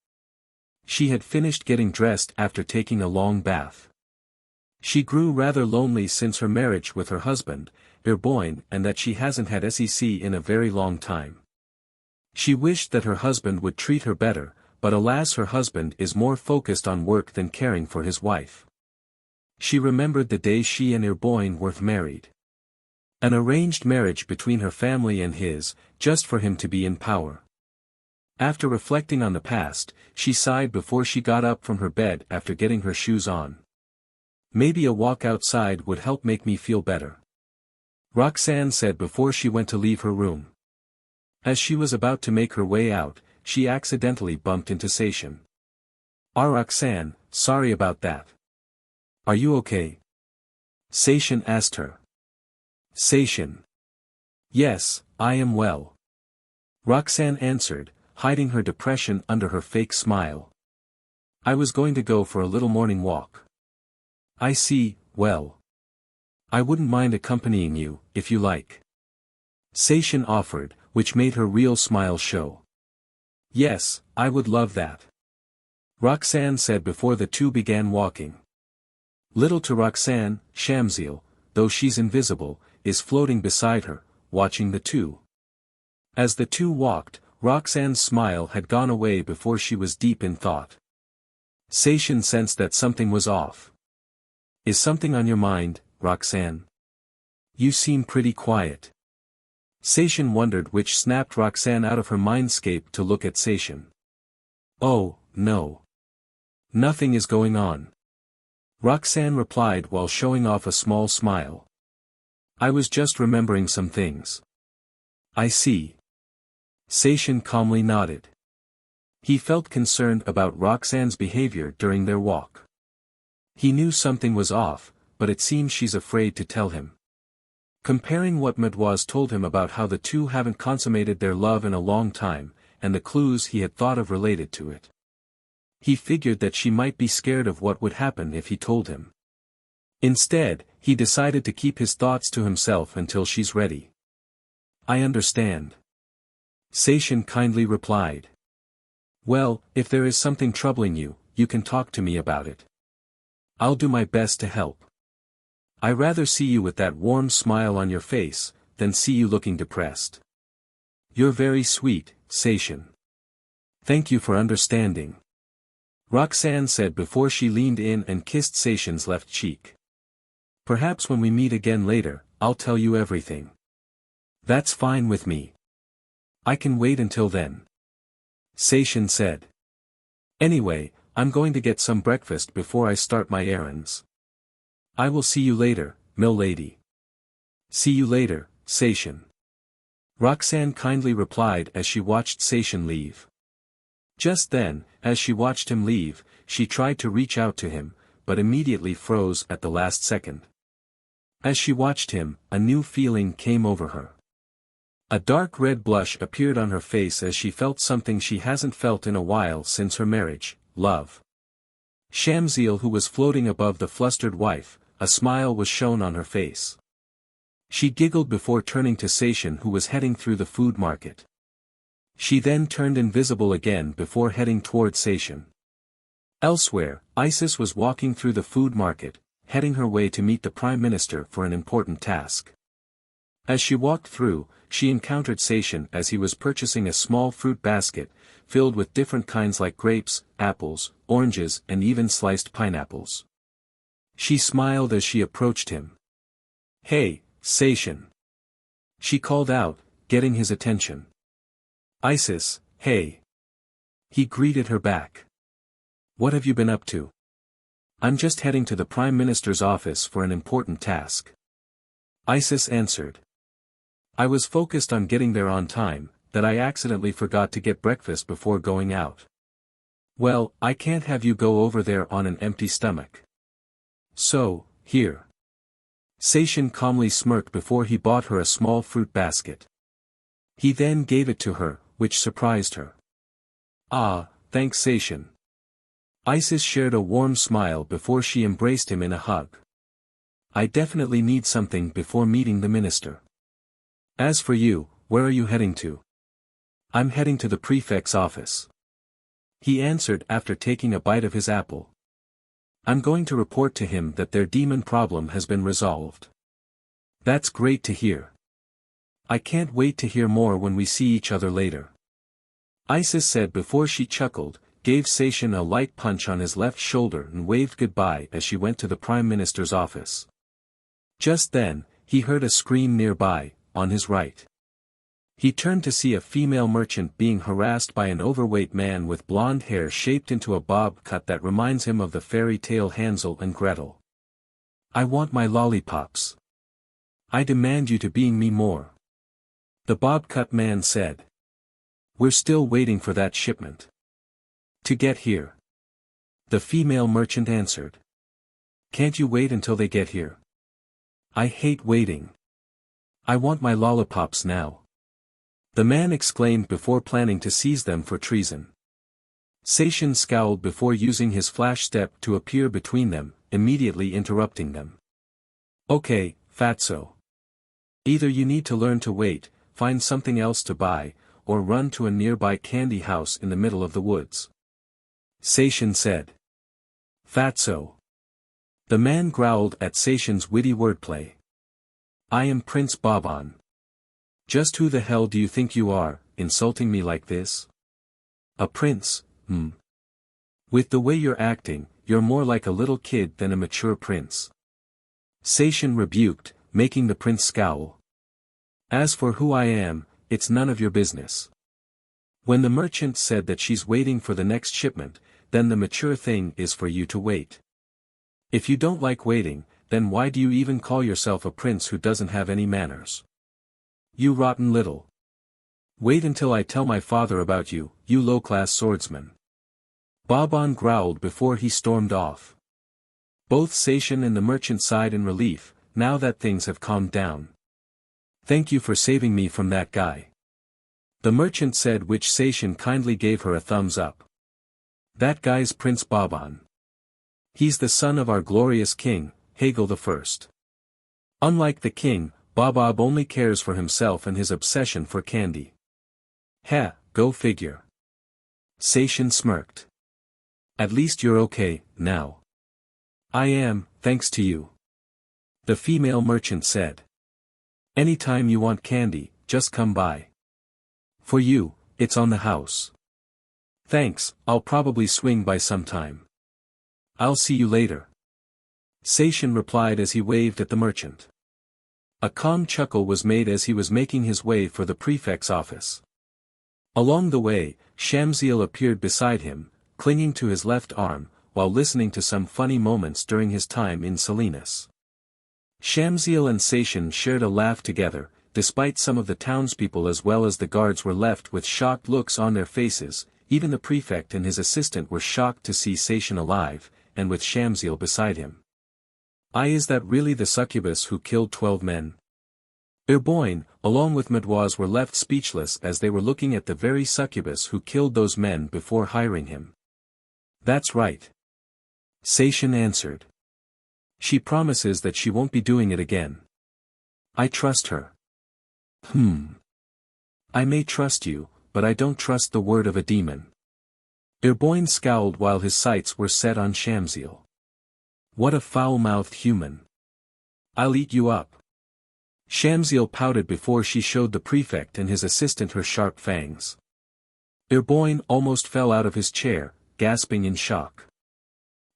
She had finished getting dressed after taking a long bath. She grew rather lonely since her marriage with her husband, Bowen, and that she hasn't had SEC in a very long time. She wished that her husband would treat her better, but alas, her husband is more focused on work than caring for his wife. She remembered the day she and Bowen were married. An arranged marriage between her family and his, just for him to be in power. After reflecting on the past, she sighed before she got up from her bed after getting her shoes on. Maybe a walk outside would help make me feel better, Roxanne said before she went to leave her room. As she was about to make her way out, she accidentally bumped into Seishin. Roxanne, sorry about that. Are you okay? Seishin asked her. Seishin. Yes, I am well. Roxanne answered, hiding her depression under her fake smile. I was going to go for a little morning walk. I see, well. I wouldn't mind accompanying you, if you like. Seishin offered, which made her real smile show. Yes, I would love that. Roxanne said before the two began walking. Little to Roxanne, Shamsiel, though she's invisible, is floating beside her, watching the two. As the two walked, Roxanne's smile had gone away before she was deep in thought. Seishin sensed that something was off. Is something on your mind, Roxanne? You seem pretty quiet. Seishin wondered, which snapped Roxanne out of her mindscape to look at Seishin. Oh, no. Nothing is going on. Roxanne replied while showing off a small smile. I was just remembering some things. I see. Seishin calmly nodded. He felt concerned about Roxanne's behavior during their walk. He knew something was off, but it seems she's afraid to tell him. Comparing what Mademoiselle told him about how the two haven't consummated their love in a long time, and the clues he had thought of related to it. He figured that she might be scared of what would happen if he told him. Instead, he decided to keep his thoughts to himself until she's ready. I understand. Seishin kindly replied. Well, if there is something troubling you, you can talk to me about it. I'll do my best to help. I rather see you with that warm smile on your face, than see you looking depressed. You're very sweet, Seishin. Thank you for understanding. Roxanne said before she leaned in and kissed Seishin's left cheek. Perhaps when we meet again later, I'll tell you everything. That's fine with me. I can wait until then. Seishin said. Anyway, I'm going to get some breakfast before I start my errands. I will see you later, milady. See you later, Seishin. Roxanne kindly replied as she watched Seishin leave. Just then, as she watched him leave, she tried to reach out to him, but immediately froze at the last second. As she watched him, a new feeling came over her. A dark red blush appeared on her face as she felt something she hasn't felt in a while since her marriage, love. Shamsiel, who was floating above the flustered wife, a smile was shown on her face. She giggled before turning to Seishin, who was heading through the food market. She then turned invisible again before heading toward Seishin. Elsewhere, Isis was walking through the food market, heading her way to meet the Prime Minister for an important task. As she walked through, she encountered Seishin as he was purchasing a small fruit basket, filled with different kinds like grapes, apples, oranges and even sliced pineapples. She smiled as she approached him. Hey, Seishin. She called out, getting his attention. Isis, hey. He greeted her back. What have you been up to? I'm just heading to the Prime Minister's office for an important task. Isis answered. I was focused on getting there on time, that I accidentally forgot to get breakfast before going out. Well, I can't have you go over there on an empty stomach. So, here. Seishin calmly smirked before he bought her a small fruit basket. He then gave it to her, which surprised her. Ah, thanks Seishin. Isis shared a warm smile before she embraced him in a hug. I definitely need something before meeting the minister. As for you, where are you heading to? I'm heading to the prefect's office. He answered after taking a bite of his apple. I'm going to report to him that their demon problem has been resolved. That's great to hear. I can't wait to hear more when we see each other later. Isis said before she chuckled, gave Seishin a light punch on his left shoulder and waved goodbye as she went to the Prime Minister's office. Just then, he heard a scream nearby, on his right. He turned to see a female merchant being harassed by an overweight man with blonde hair shaped into a bob cut that reminds him of the fairy tale Hansel and Gretel. I want my lollipops. I demand you to being me more. The bob cut man said. We're still waiting for that shipment to get here. The female merchant answered. Can't you wait until they get here? I hate waiting. I want my lollipops now. The man exclaimed before planning to seize them for treason. Seishin scowled before using his flash step to appear between them, immediately interrupting them. Okay, fatso. Either you need to learn to wait, find something else to buy, or run to a nearby candy house in the middle of the woods. Seishin said. Fatso. The man growled at Seishin's witty wordplay. I am Prince Boban. Just who the hell do you think you are, insulting me like this? A prince, With the way you're acting, you're more like a little kid than a mature prince. Seishin rebuked, making the prince scowl. As for who I am, it's none of your business. When the merchant said that she's waiting for the next shipment, then the mature thing is for you to wait. If you don't like waiting, then why do you even call yourself a prince who doesn't have any manners? You rotten little. Wait until I tell my father about you, you low-class swordsman. Boban growled before he stormed off. Both Seishin and the merchant sighed in relief, now that things have calmed down. Thank you for saving me from that guy. The merchant said, which Seishin kindly gave her a thumbs up. That guy's Prince Boban. He's the son of our glorious king, Hegel I. Unlike the king, Bob only cares for himself and his obsession for candy. Heh, go figure. Seishin smirked. At least you're okay, now. I am, thanks to you. The female merchant said. Anytime you want candy, just come by. For you, it's on the house. Thanks, I'll probably swing by sometime. I'll see you later. Seishin replied as he waved at the merchant. A calm chuckle was made as he was making his way for the prefect's office. Along the way, Shamsiel appeared beside him, clinging to his left arm, while listening to some funny moments during his time in Salinas. Shamsiel and Seishin shared a laugh together, despite some of the townspeople as well as the guards were left with shocked looks on their faces. Even the prefect and his assistant were shocked to see Seishin alive, and with Shamsiel beside him. Is that really the succubus who killed 12 men? Bowen, along with Mademoiselle were left speechless as they were looking at the very succubus who killed those men before hiring him. That's right. Seishin answered. She promises that she won't be doing it again. I trust her. I may trust you, but I don't trust the word of a demon. Bowen scowled while his sights were set on Shamsiel. What a foul-mouthed human. I'll eat you up. Shamsiel pouted before she showed the prefect and his assistant her sharp fangs. Bowen almost fell out of his chair, gasping in shock.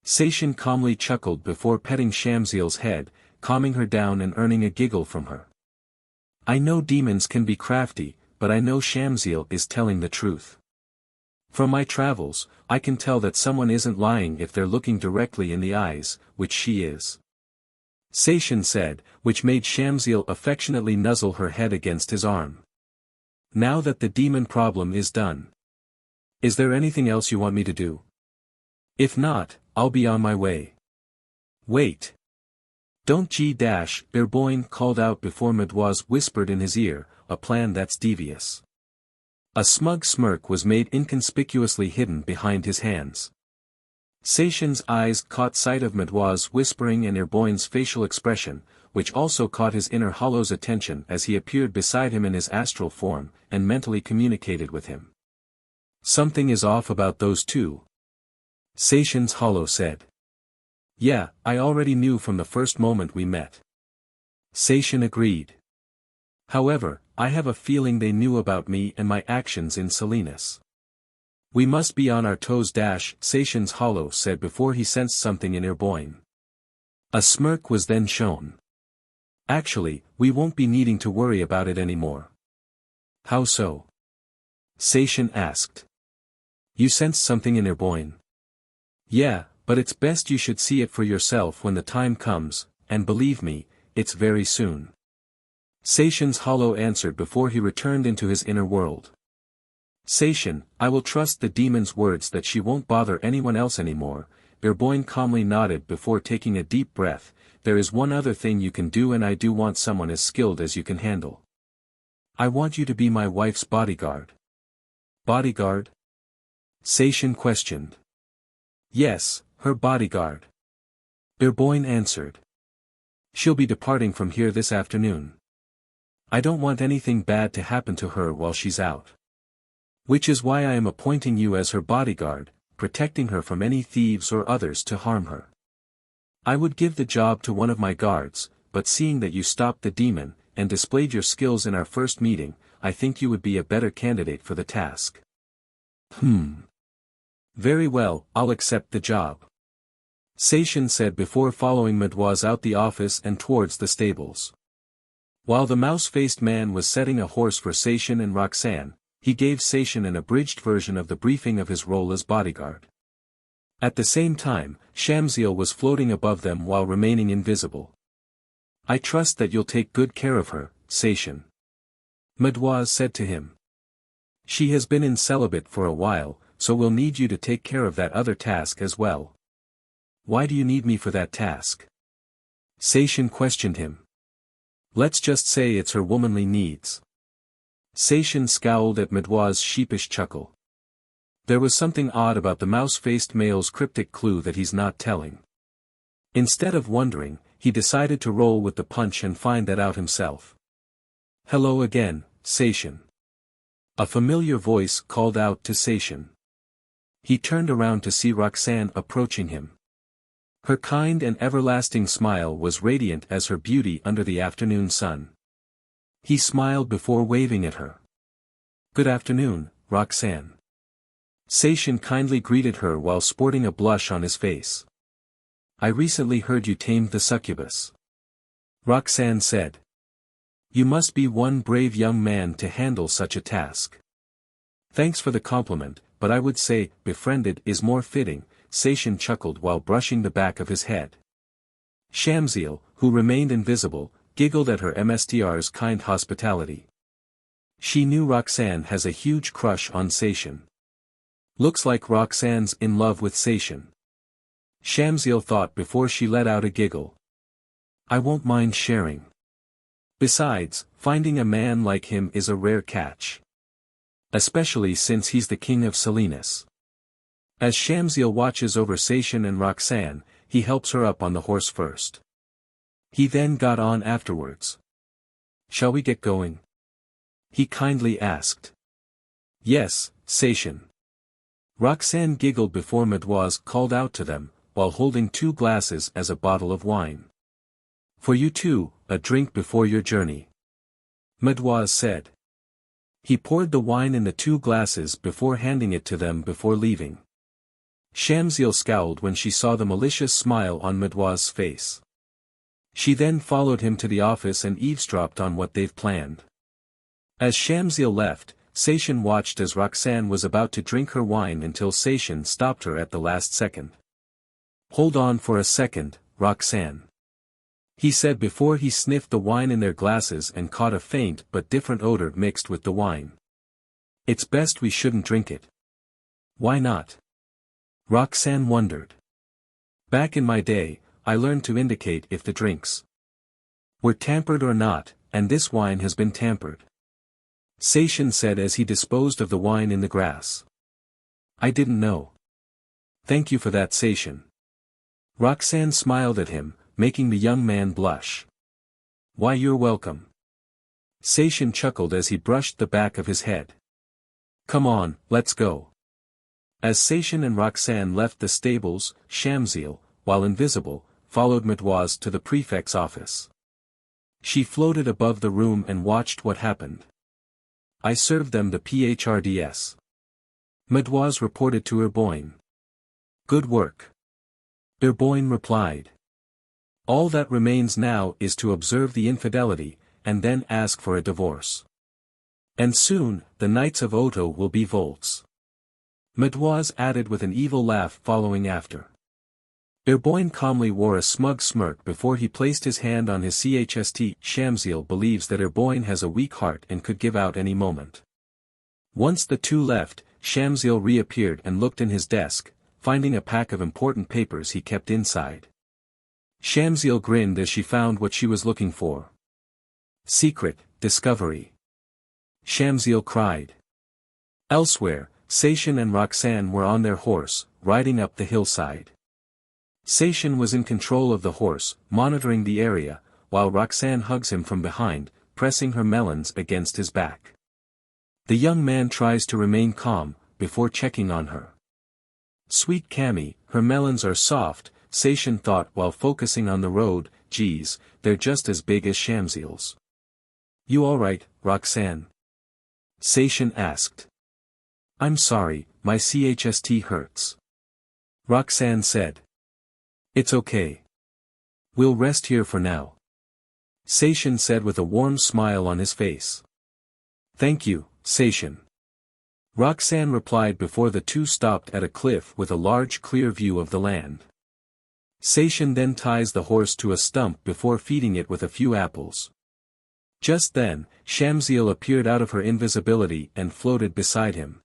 Seishin calmly chuckled before petting Shamsiel's head, calming her down and earning a giggle from her. I know demons can be crafty, but I know Shamsiel is telling the truth. From my travels, I can tell that someone isn't lying if they're looking directly in the eyes, which she is. Seishin said, which made Shamsiel affectionately nuzzle her head against his arm. Now that the demon problem is done. Is there anything else you want me to do? If not, I'll be on my way. Wait. Don't Bowen called out before Mademoiselle whispered in his ear, a plan that's devious. A smug smirk was made inconspicuously hidden behind his hands. Seishin's eyes caught sight of Mademoiselle whispering and Bowen's facial expression, which also caught his inner hollow's attention as he appeared beside him in his astral form, and mentally communicated with him. Something is off about those two. Seishin's hollow said. Yeah, I already knew from the first moment we met. Seishin agreed. However, I have a feeling they knew about me and my actions in Salinas. We must be on our toes. Seishin's hollow said before he sensed something in Bowen. A smirk was then shown. Actually, we won't be needing to worry about it anymore. How so? Seishin asked. You sensed something in Bowen? Yeah, but it's best you should see it for yourself when the time comes, and believe me, it's very soon. Seishin's hollow answered before he returned into his inner world. Seishin, I will trust the demon's words that she won't bother anyone else anymore. Bowen calmly nodded before taking a deep breath. There is one other thing you can do, and I do want someone as skilled as you can handle. I want you to be my wife's bodyguard. Bodyguard? Seishin questioned. Yes, her bodyguard. Bowen answered. She'll be departing from here this afternoon. I don't want anything bad to happen to her while she's out. Which is why I am appointing you as her bodyguard, protecting her from any thieves or others to harm her. I would give the job to one of my guards, but seeing that you stopped the demon, and displayed your skills in our first meeting, I think you would be a better candidate for the task. Very well, I'll accept the job. Seishin said before following Mademoiselle out the office and towards the stables. While the mouse-faced man was setting a horse for Seishin and Roxanne, he gave Seishin an abridged version of the briefing of his role as bodyguard. At the same time, Shamsiel was floating above them while remaining invisible. I trust that you'll take good care of her, Seishin. Mademoiselle said to him. She has been in celibate for a while, so we'll need you to take care of that other task as well. Why do you need me for that task? Seishin questioned him. Let's just say it's her womanly needs. Seishin scowled at Mademoiselle's sheepish chuckle. There was something odd about the mouse-faced male's cryptic clue that he's not telling. Instead of wondering, he decided to roll with the punch and find that out himself. Hello again, Seishin. A familiar voice called out to Seishin. He turned around to see Roxanne approaching him. Her kind and everlasting smile was radiant as her beauty under the afternoon sun. He smiled before waving at her. Good afternoon, Roxanne. Seishin kindly greeted her while sporting a blush on his face. I recently heard you tamed the succubus. Roxanne said. You must be one brave young man to handle such a task. Thanks for the compliment, but I would say, befriended is more fitting, Seishin chuckled while brushing the back of his head. Shamsiel, who remained invisible, giggled at her MSTR's kind hospitality. She knew Roxanne has a huge crush on Seishin. Looks like Roxanne's in love with Seishin. Shamsiel thought before she let out a giggle. I won't mind sharing. Besides, finding a man like him is a rare catch. Especially since he's the king of Salinas. As Shamsiel watches over Seishin and Roxanne, he helps her up on the horse first. He then got on afterwards. Shall we get going? He kindly asked. Yes, Seishin. Roxanne giggled before Mademoiselle called out to them, while holding 2 glasses as a bottle of wine. For you too, a drink before your journey. Mademoiselle said. He poured the wine in the 2 glasses before handing it to them before leaving. Shamsiel scowled when she saw the malicious smile on Mademoiselle's face. She then followed him to the office and eavesdropped on what they've planned. As Shamsiel left, Seishin watched as Roxanne was about to drink her wine until Seishin stopped her at the last second. Hold on for a second, Roxanne. He said before he sniffed the wine in their glasses and caught a faint but different odor mixed with the wine. It's best we shouldn't drink it. Why not? Roxanne wondered. Back in my day, I learned to indicate if the drinks were tampered or not, and this wine has been tampered. Seishin said as he disposed of the wine in the grass. I didn't know. Thank you for that, Seishin. Roxanne smiled at him, making the young man blush. Why, you're welcome. Seishin chuckled as he brushed the back of his head. Come on, let's go. As Seishin and Roxanne left the stables, Shamsiel, while invisible, followed Mademoiselle to the prefect's office. She floated above the room and watched what happened. I served them the PHRDS. Mademoiselle reported to her Bowen. Good work. Bowen replied. All that remains now is to observe the infidelity, and then ask for a divorce. And soon, the Knights of Oto will be Volts. Mademoiselle added with an evil laugh following after. Bowen calmly wore a smug smirk before he placed his hand on his chst. Shamsiel believes that Bowen has a weak heart and could give out any moment. Once the two left, Shamsiel reappeared and looked in his desk, finding a pack of important papers he kept inside. Shamsiel grinned as she found what she was looking for. Secret, discovery. Shamsiel cried. Elsewhere, Seishin and Roxanne were on their horse, riding up the hillside. Seishin was in control of the horse, monitoring the area, while Roxanne hugs him from behind, pressing her melons against his back. The young man tries to remain calm, before checking on her. Sweet Cammy, her melons are soft, Seishin thought while focusing on the road. Geez, they're just as big as Shamsiel's. You alright, Roxanne? Seishin asked. I'm sorry, my chst hurts. Roxanne said. It's okay. We'll rest here for now. Seishin said with a warm smile on his face. Thank you, Seishin. Roxanne replied before the two stopped at a cliff with a large clear view of the land. Seishin then ties the horse to a stump before feeding it with a few apples. Just then, Shamsiel appeared out of her invisibility and floated beside him.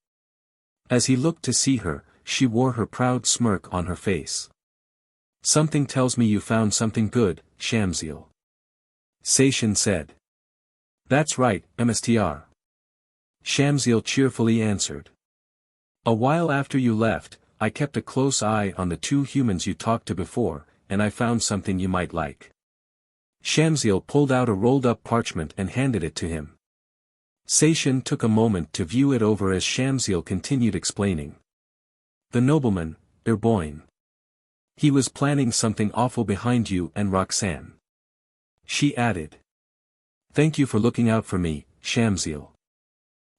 As he looked to see her, she wore her proud smirk on her face. Something tells me you found something good, Shamsiel. Seishin said. That's right, Mstr. Shamsiel cheerfully answered. A while after you left, I kept a close eye on the two humans you talked to before, and I found something you might like. Shamsiel pulled out a rolled-up parchment and handed it to him. Seishin took a moment to view it over as Shamsiel continued explaining. The nobleman, Bowen. He was planning something awful behind you and Roxanne. She added. Thank you for looking out for me, Shamsiel.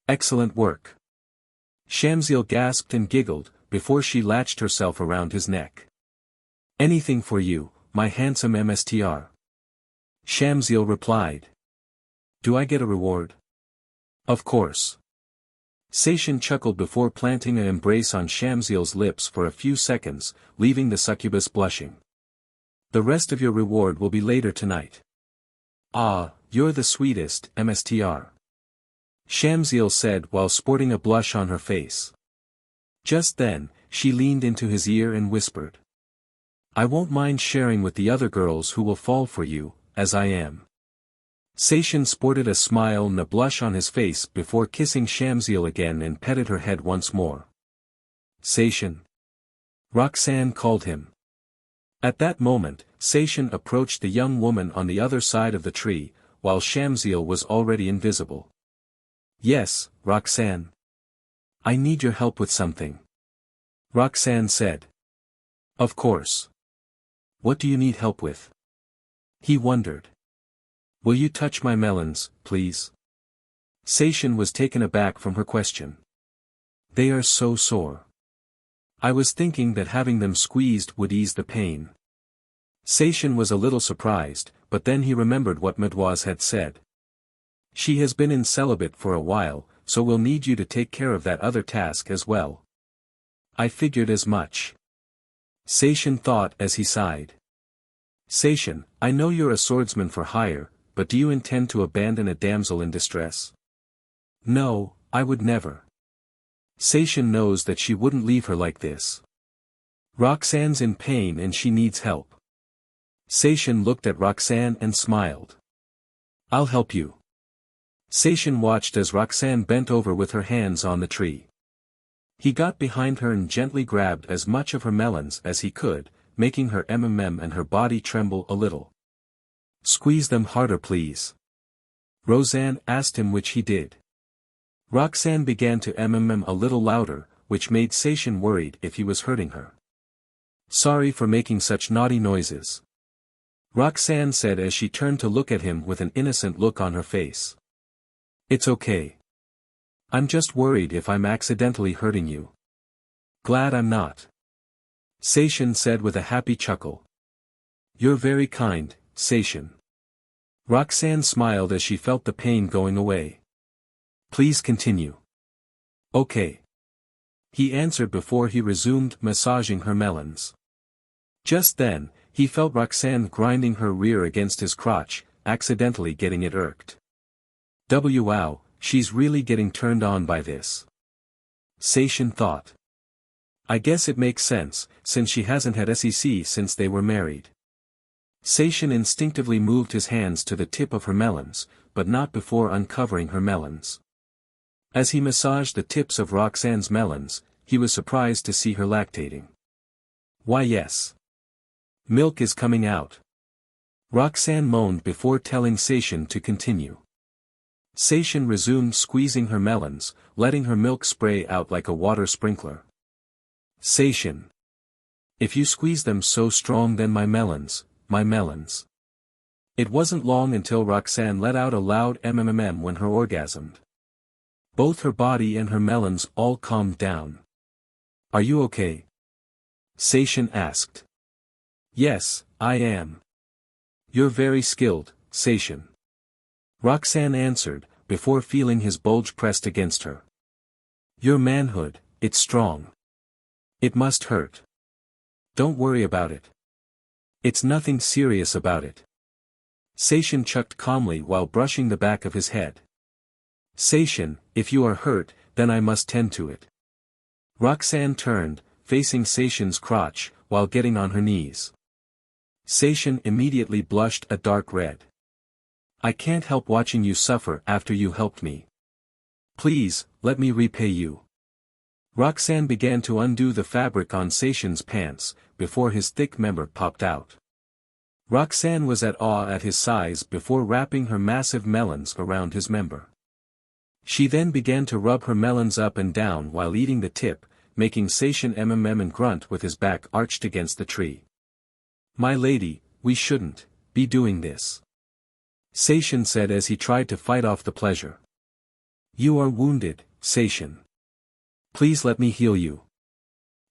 Excellent work. Shamsiel gasped and giggled, before she latched herself around his neck. Anything for you, my handsome Mstr. Shamsiel replied. Do I get a reward? Of course. Seishin chuckled before planting an embrace on Shamsiel's lips for a few seconds, leaving the succubus blushing. The rest of your reward will be later tonight. Ah, you're the sweetest, Mstr. Shamsiel said while sporting a blush on her face. Just then, she leaned into his ear and whispered. I won't mind sharing with the other girls who will fall for you, as I am. Seishin sported a smile and a blush on his face before kissing Shamsiel again and petted her head once more. Seishin. Roxanne called him. At that moment, Seishin approached the young woman on the other side of the tree, while Shamsiel was already invisible. Yes, Roxanne. I need your help with something. Roxanne said. Of course. What do you need help with? He wondered. Will you touch my melons, please? Seishin was taken aback from her question. They are so sore. I was thinking that having them squeezed would ease the pain. Seishin was a little surprised, but then he remembered what Mademoiselle had said. She has been in celibate for a while, so we'll need you to take care of that other task as well. I figured as much. Seishin thought as he sighed. Seishin, I know you're a swordsman for hire, but do you intend to abandon a damsel in distress? No, I would never. Seishin knows that she wouldn't leave her like this. Roxanne's in pain and she needs help. Seishin looked at Roxanne and smiled. I'll help you. Seishin watched as Roxanne bent over with her hands on the tree. He got behind her and gently grabbed as much of her melons as he could, making her and her body tremble a little. Squeeze them harder please. Roxanne asked him, which he did. Roxanne began to a little louder, which made Seishin worried if he was hurting her. Sorry for making such naughty noises. Roxanne said as she turned to look at him with an innocent look on her face. It's okay. I'm just worried if I'm accidentally hurting you. Glad I'm not. Seishin said with a happy chuckle. You're very kind, Seishin. Roxanne smiled as she felt the pain going away. Please continue. Okay. He answered before he resumed massaging her melons. Just then, he felt Roxanne grinding her rear against his crotch, accidentally getting it irked. Wow, she's really getting turned on by this. Seishin thought. I guess it makes sense, since she hasn't had SEC since they were married. Seishin instinctively moved his hands to the tip of her melons, but not before uncovering her melons. As he massaged the tips of Roxanne's melons, he was surprised to see her lactating. Why yes. Milk is coming out. Roxanne moaned before telling Seishin to continue. Seishin resumed squeezing her melons, letting her milk spray out like a water sprinkler. Seishin. If you squeeze them so strong then my melons. It wasn't long until Roxanne let out a loud mmm when her orgasmed. Both her body and her melons all calmed down. Are you okay? Seishin asked. Yes, I am. You're very skilled, Seishin. Roxanne answered, before feeling his bulge pressed against her. Your manhood, it's strong. It must hurt. Don't worry about it. It's nothing serious about it. Seishin chucked calmly while brushing the back of his head. Seishin, if you are hurt, then I must tend to it. Roxanne turned, facing Seishin's crotch, while getting on her knees. Seishin immediately blushed a dark red. I can't help watching you suffer after you helped me. Please, let me repay you. Roxanne began to undo the fabric on Seishin's pants, before his thick member popped out. Roxanne was at awe at his size before wrapping her massive melons around his member. She then began to rub her melons up and down while eating the tip, making Seishin and grunt with his back arched against the tree. My lady, we shouldn't be doing this. Seishin said as he tried to fight off the pleasure. You are wounded, Seishin. Please let me heal you.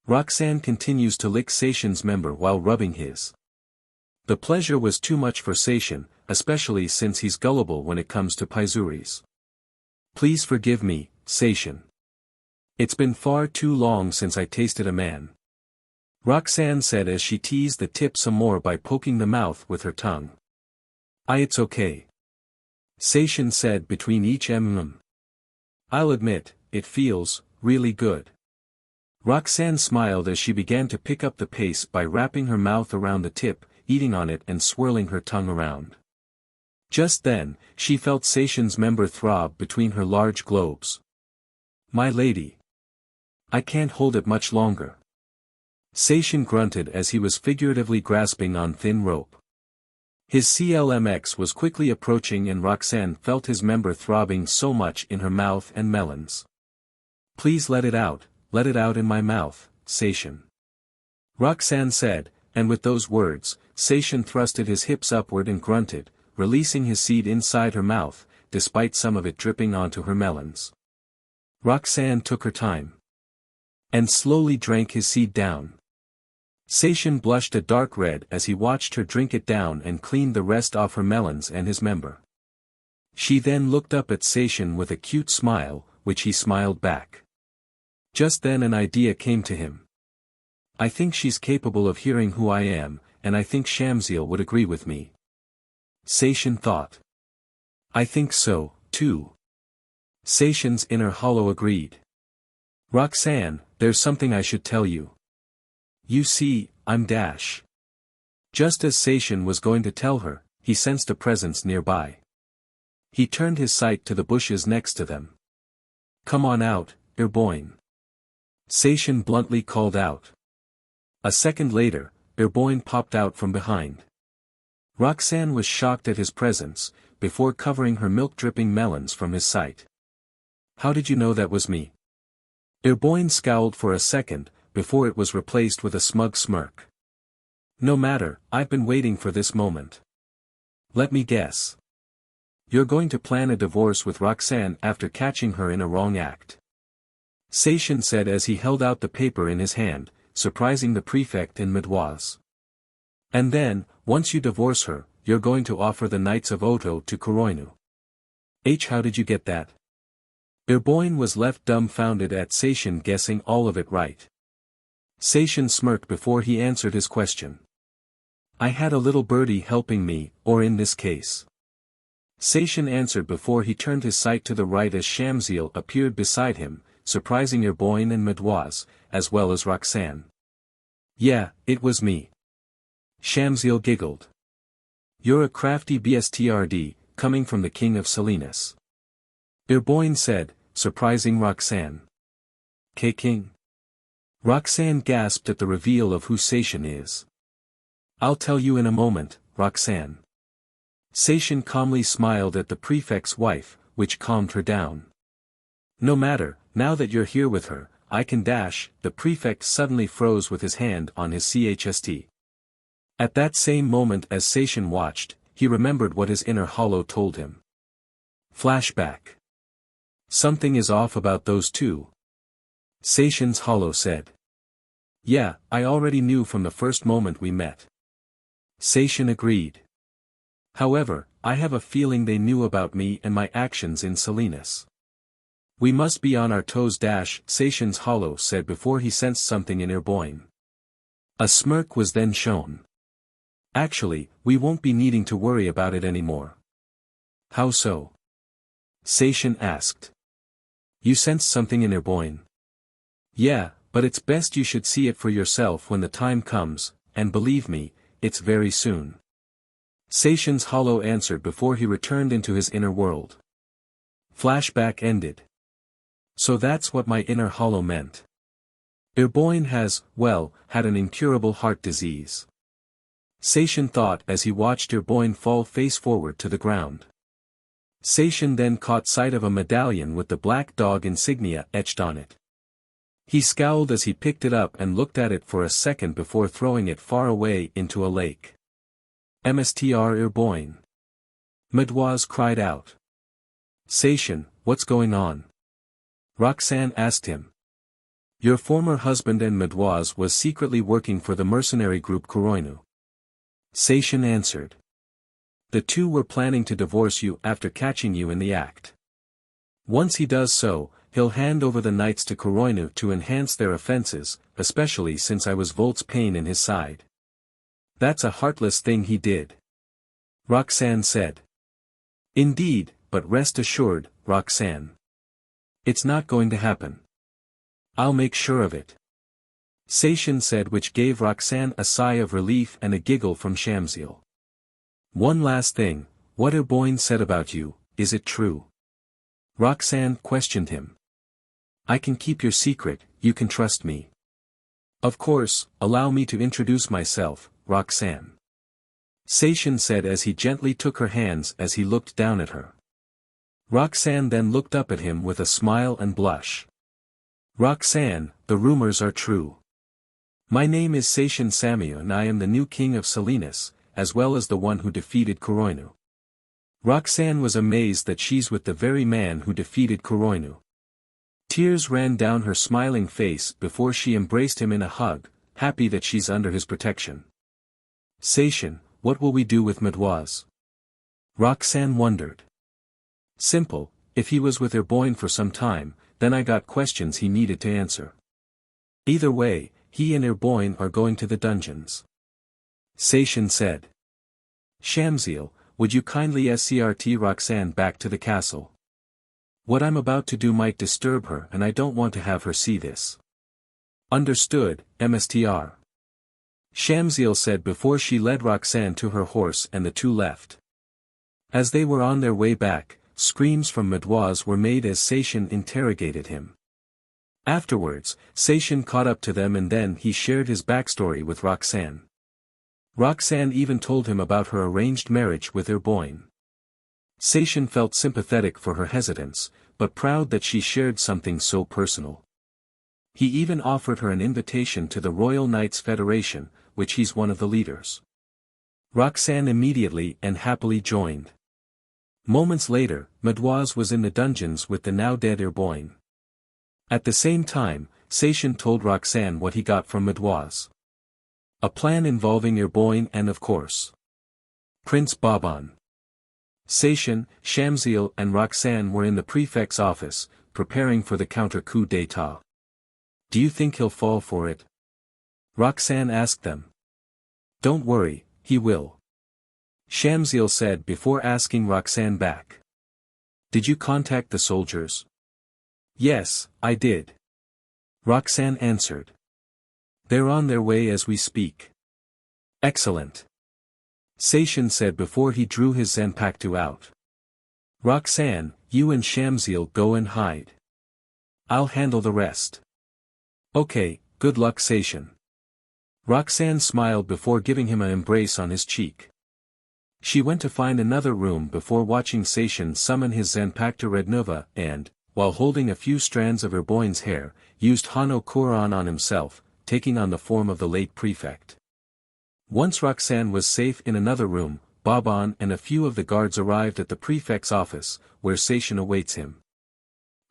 Roxanne continues to lick Seishin's member while rubbing his. The pleasure was too much for Seishin, especially since he's gullible when it comes to paizuris. Please forgive me, Seishin. It's been far too long since I tasted a man. Roxanne said as she teased the tip some more by poking the mouth with her tongue. It's okay. Seishin said between each I'll admit, it feels really good. Roxanne smiled as she began to pick up the pace by wrapping her mouth around the tip, eating on it and swirling her tongue around. Just then, she felt Seishin's member throb between her large globes. My lady. I can't hold it much longer. Seishin grunted as he was figuratively grasping on thin rope. His CLMX was quickly approaching and Roxanne felt his member throbbing so much in her mouth and melons. Please let it out in my mouth, Seishin. Roxanne said, and with those words, Seishin thrusted his hips upward and grunted, releasing his seed inside her mouth, despite some of it dripping onto her melons. Roxanne took her time. And slowly drank his seed down. Seishin blushed a dark red as he watched her drink it down and cleaned the rest off her melons and his member. She then looked up at Seishin with a cute smile, which he smiled back. Just then an idea came to him. I think she's capable of hearing who I am, and I think Shamsiel would agree with me. Seishin thought. I think so, too. Seishin's inner hollow agreed. Roxanne, there's something I should tell you. You see, I'm Dash. Just as Seishin was going to tell her, he sensed a presence nearby. He turned his sight to the bushes next to them. Come on out, Bowen. Seishin bluntly called out. A second later, Bowen popped out from behind. Roxanne was shocked at his presence, before covering her milk-dripping melons from his sight. How did you know that was me? Bowen scowled for a second, before it was replaced with a smug smirk. No matter, I've been waiting for this moment. Let me guess. You're going to plan a divorce with Roxanne after catching her in a wrong act. Seishin said as he held out the paper in his hand, surprising the prefect and Mademoiselle. And then, once you divorce her, you're going to offer the Knights of Oto to KUROINU. How did you get that? Bowen was left dumbfounded at Seishin guessing all of it right. Seishin smirked before he answered his question. I had a little birdie helping me, or in this case. Seishin answered before he turned his sight to the right as Shamsiel appeared beside him, surprising Bowen and Mademoiselle, as well as Roxanne. Yeah, it was me. Shamsiel giggled. You're a crafty bstrd, coming from the king of Salinas. Bowen said, surprising Roxanne. King? Roxanne gasped at the reveal of who Seishin is. I'll tell you in a moment, Roxanne. Seishin calmly smiled at the prefect's wife, which calmed her down. No matter, now that you're here with her, I can dash. The prefect suddenly froze with his hand on his chst. At that same moment as Seishin watched, he remembered what his inner hollow told him. Flashback. Something is off about those two. Seishin's hollow said. Yeah, I already knew from the first moment we met. Seishin agreed. However, I have a feeling they knew about me and my actions in Salinas. We must be on our toes. Seishin's hollow said before he sensed something in Bowen. A smirk was then shown. Actually, we won't be needing to worry about it anymore. How so? Seishin asked. You sensed something in Bowen? Yeah, but it's best you should see it for yourself when the time comes, and believe me, it's very soon. Seishin's hollow answered before he returned into his inner world. Flashback ended. So that's what my inner hollow meant. Bowen has, well, had an incurable heart disease. Seishin thought as he watched Bowen fall face forward to the ground. Seishin then caught sight of a medallion with the black dog insignia etched on it. He scowled as he picked it up and looked at it for a second before throwing it far away into a lake. Mstr Bowen. Mademoiselle cried out. Seishin, what's going on? Roxanne asked him. Your former husband and Mademoiselle was secretly working for the mercenary group KUROINU. Seishin answered. The two were planning to divorce you after catching you in the act. Once he does so, he'll hand over the knights to KUROINU to enhance their offenses, especially since I was Volt's pain in his side. That's a heartless thing he did. Roxanne said. Indeed, but rest assured, Roxanne. It's not going to happen. I'll make sure of it. Seishin said, which gave Roxanne a sigh of relief and a giggle from Shamsiel. One last thing, what Bowen said about you, is it true? Roxanne questioned him. I can keep your secret, you can trust me. Of course, allow me to introduce myself, Roxanne. Seishin said as he gently took her hands as he looked down at her. Roxanne then looked up at him with a smile and blush. Roxanne, the rumors are true. My name is Seishin Samio and I am the new king of Salinas, as well as the one who defeated KUROINU. Roxanne was amazed that she's with the very man who defeated KUROINU. Tears ran down her smiling face before she embraced him in a hug, happy that she's under his protection. Seishin, what will we do with Mademoiselle? Roxanne wondered. Simple, if he was with Bowen for some time, then I got questions he needed to answer. Either way, he and Bowen are going to the dungeons. Seishin said. Shamsiel, would you kindly escort Roxanne back to the castle? What I'm about to do might disturb her and I don't want to have her see this. Understood, Mstr. Shamsiel said before she led Roxanne to her horse and the two left. As they were on their way back, screams from Mademoiselle were made as Seishin interrogated him. Afterwards, Seishin caught up to them and then he shared his backstory with Roxanne. Roxanne even told him about her arranged marriage with Bowen. Seishin felt sympathetic for her hesitance, but proud that she shared something so personal. He even offered her an invitation to the Royal Knights Federation, which he's one of the leaders. Roxanne immediately and happily joined. Moments later, Mademoiselle was in the dungeons with the now dead Bowen. At the same time, Seishin told Roxanne what he got from Mademoiselle. A plan involving Bowen and of course, Prince Bowen. Seishin, Shamsiel and Roxanne were in the prefect's office, preparing for the counter-coup d'état. Do you think he'll fall for it? Roxanne asked them. Don't worry, he will. Shamsiel said before asking Roxanne back. Did you contact the soldiers? Yes, I did. Roxanne answered. They're on their way as we speak. Excellent. Seishin said before he drew his zanpakuto out. Roxanne, you and Shamsiel go and hide. I'll handle the rest. Okay, good luck Seishin. Roxanne smiled before giving him an embrace on his cheek. She went to find another room before watching Seishin summon his zanpakuto Rednova and, while holding a few strands of Bowen's hair, used Hano Kuran on himself, taking on the form of the late prefect. Once Roxanne was safe in another room, Bowen and a few of the guards arrived at the prefect's office, where Seishin awaits him.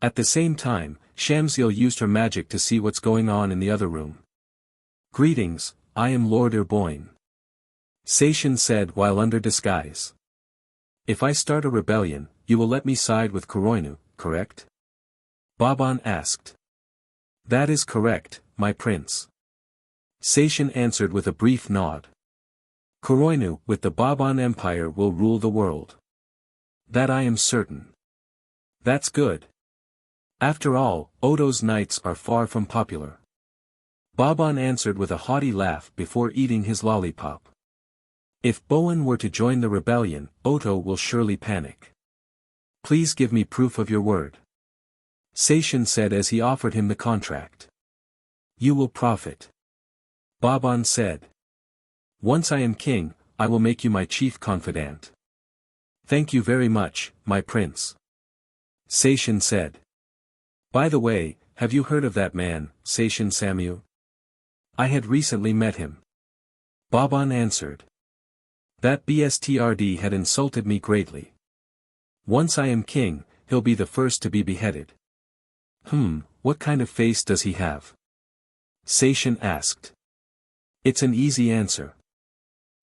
At the same time, Shamsiel used her magic to see what's going on in the other room. Greetings, I am Lord Bowen. Seishin said while under disguise. If I start a rebellion, you will let me side with KUROINU, correct? Bowen asked. That is correct, my prince. Seishin answered with a brief nod. KUROINU with the Bowen Empire will rule the world. That I am certain. That's good. After all, Oto's knights are far from popular. Bowen answered with a haughty laugh before eating his lollipop. If Bowen were to join the rebellion, Oto will surely panic. Please give me proof of your word. Seishin said as he offered him the contract. You will profit. Bowen said. Once I am king, I will make you my chief confidant. Thank you very much, my prince. Seishin said. By the way, have you heard of that man, Seishin Samu? I had recently met him. Bowen answered. That bstrd had insulted me greatly. Once I am king, he'll be the first to be beheaded. What kind of face does he have? Seishin asked. It's an easy answer.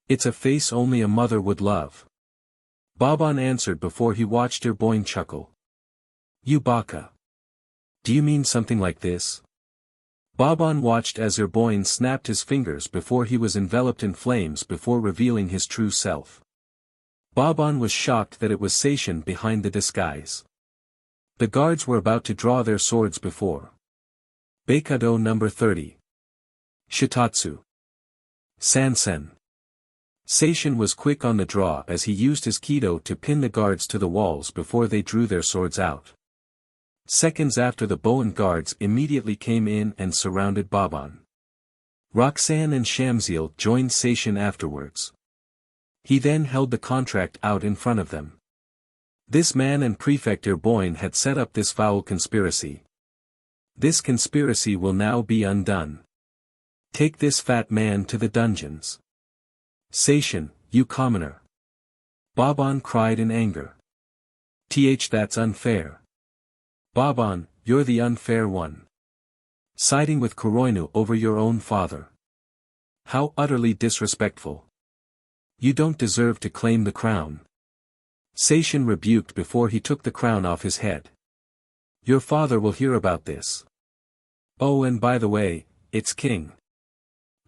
It's a face only a mother would love. Bowen answered before he watched Bowen chuckle. You baka. Do you mean something like this? Bowen watched as Bowen snapped his fingers before he was enveloped in flames before revealing his true self. Bowen was shocked that it was Seishin behind the disguise. The guards were about to draw their swords before. Beikado number 30. Shitatsu. Sansen. Seishin was quick on the draw as he used his Kido to pin the guards to the walls before they drew their swords out. Seconds after the Bowen guards immediately came in and surrounded Bowen. Roxanne and Shamsiel joined Seishin afterwards. He then held the contract out in front of them. This man and Prefect Bowen had set up this foul conspiracy. This conspiracy will now be undone. Take this fat man to the dungeons. Seishin, you commoner. Bowen cried in anger. That's unfair. Bowen, you're the unfair one. Siding with KUROINU over your own father. How utterly disrespectful. You don't deserve to claim the crown. Seishin rebuked before he took the crown off his head. Your father will hear about this. Oh, and by the way, it's king.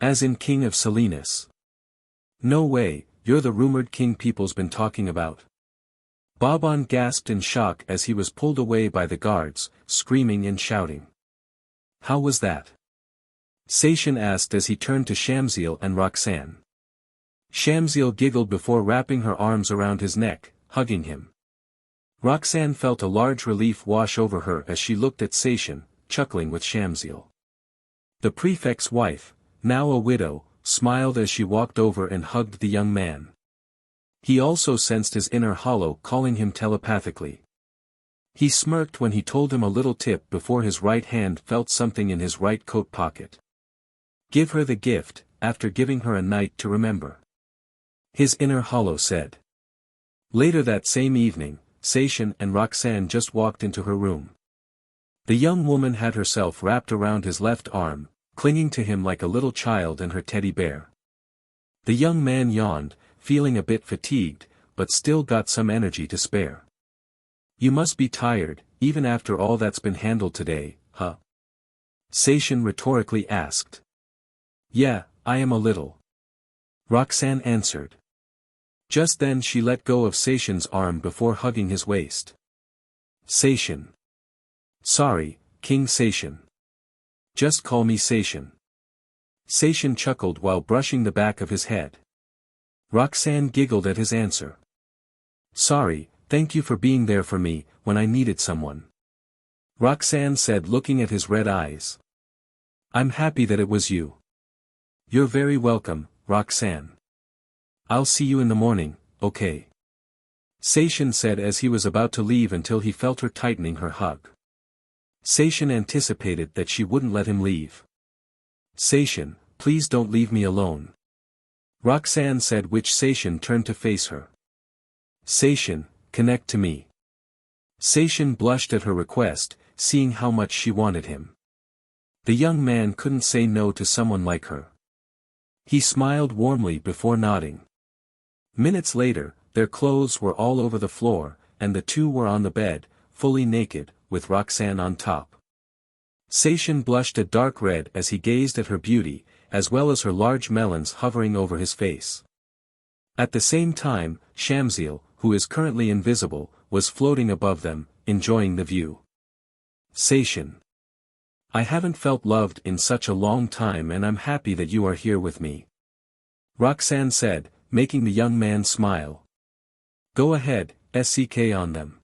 As in king of Salinas. No way, you're the rumored king people's been talking about. Bowen gasped in shock as he was pulled away by the guards, screaming and shouting. How was that? Seishin asked as he turned to Shamsiel and Roxanne. Shamsiel giggled before wrapping her arms around his neck, hugging him. Roxanne felt a large relief wash over her as she looked at Seishin, chuckling with Shamsiel. The prefect's wife, now a widow, smiled as she walked over and hugged the young man. He also sensed his inner hollow calling him telepathically. He smirked when he told him a little tip before his right hand felt something in his right coat pocket. Give her the gift, after giving her a night to remember. His inner hollow said. Later that same evening, Seishin and Roxanne just walked into her room. The young woman had herself wrapped around his left arm, clinging to him like a little child and her teddy bear. The young man yawned, feeling a bit fatigued, but still got some energy to spare. You must be tired, even after all that's been handled today, huh? Seishin rhetorically asked. Yeah, I am a little. Roxanne answered. Just then she let go of Seishin's arm before hugging his waist. Seishin. Sorry, King Seishin. Just call me Seishin. Seishin chuckled while brushing the back of his head. Roxanne giggled at his answer. Sorry, thank you for being there for me, when I needed someone. Roxanne said looking at his red eyes. I'm happy that it was you. You're very welcome, Roxanne. I'll see you in the morning, okay? Seishin said as he was about to leave until he felt her tightening her hug. Seishin anticipated that she wouldn't let him leave. Seishin, please don't leave me alone. Roxanne said, which Seishin turned to face her. Seishin, connect to me. Seishin blushed at her request, seeing how much she wanted him. The young man couldn't say no to someone like her. He smiled warmly before nodding. Minutes later, their clothes were all over the floor, and the two were on the bed, fully naked, with Roxanne on top. Seishin blushed a dark red as he gazed at her beauty, as well as her large melons hovering over his face. At the same time, Shamsiel, who is currently invisible, was floating above them, enjoying the view. Seishin. I haven't felt loved in such a long time and I'm happy that you are here with me. Roxanne said, making the young man smile. Go ahead, SCK on them.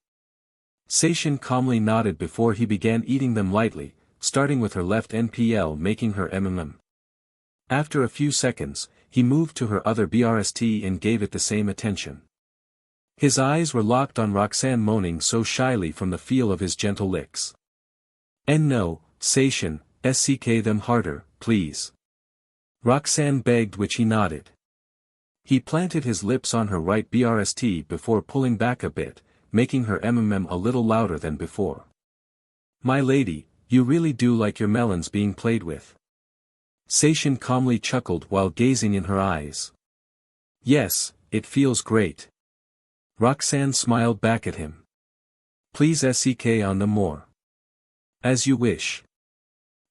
Seishin calmly nodded before he began eating them lightly, starting with her left NPL making her MMM. After a few seconds, he moved to her other BRST and gave it the same attention. His eyes were locked on Roxanne moaning so shyly from the feel of his gentle licks. And no, Seishin, SCK them harder, please. Roxanne begged, which he nodded. He planted his lips on her right BRST before pulling back a bit, making her MMM a little louder than before. My lady, you really do like your melons being played with. Seishin calmly chuckled while gazing in her eyes. Yes, it feels great. Roxanne smiled back at him. Please SCK on them more. As you wish.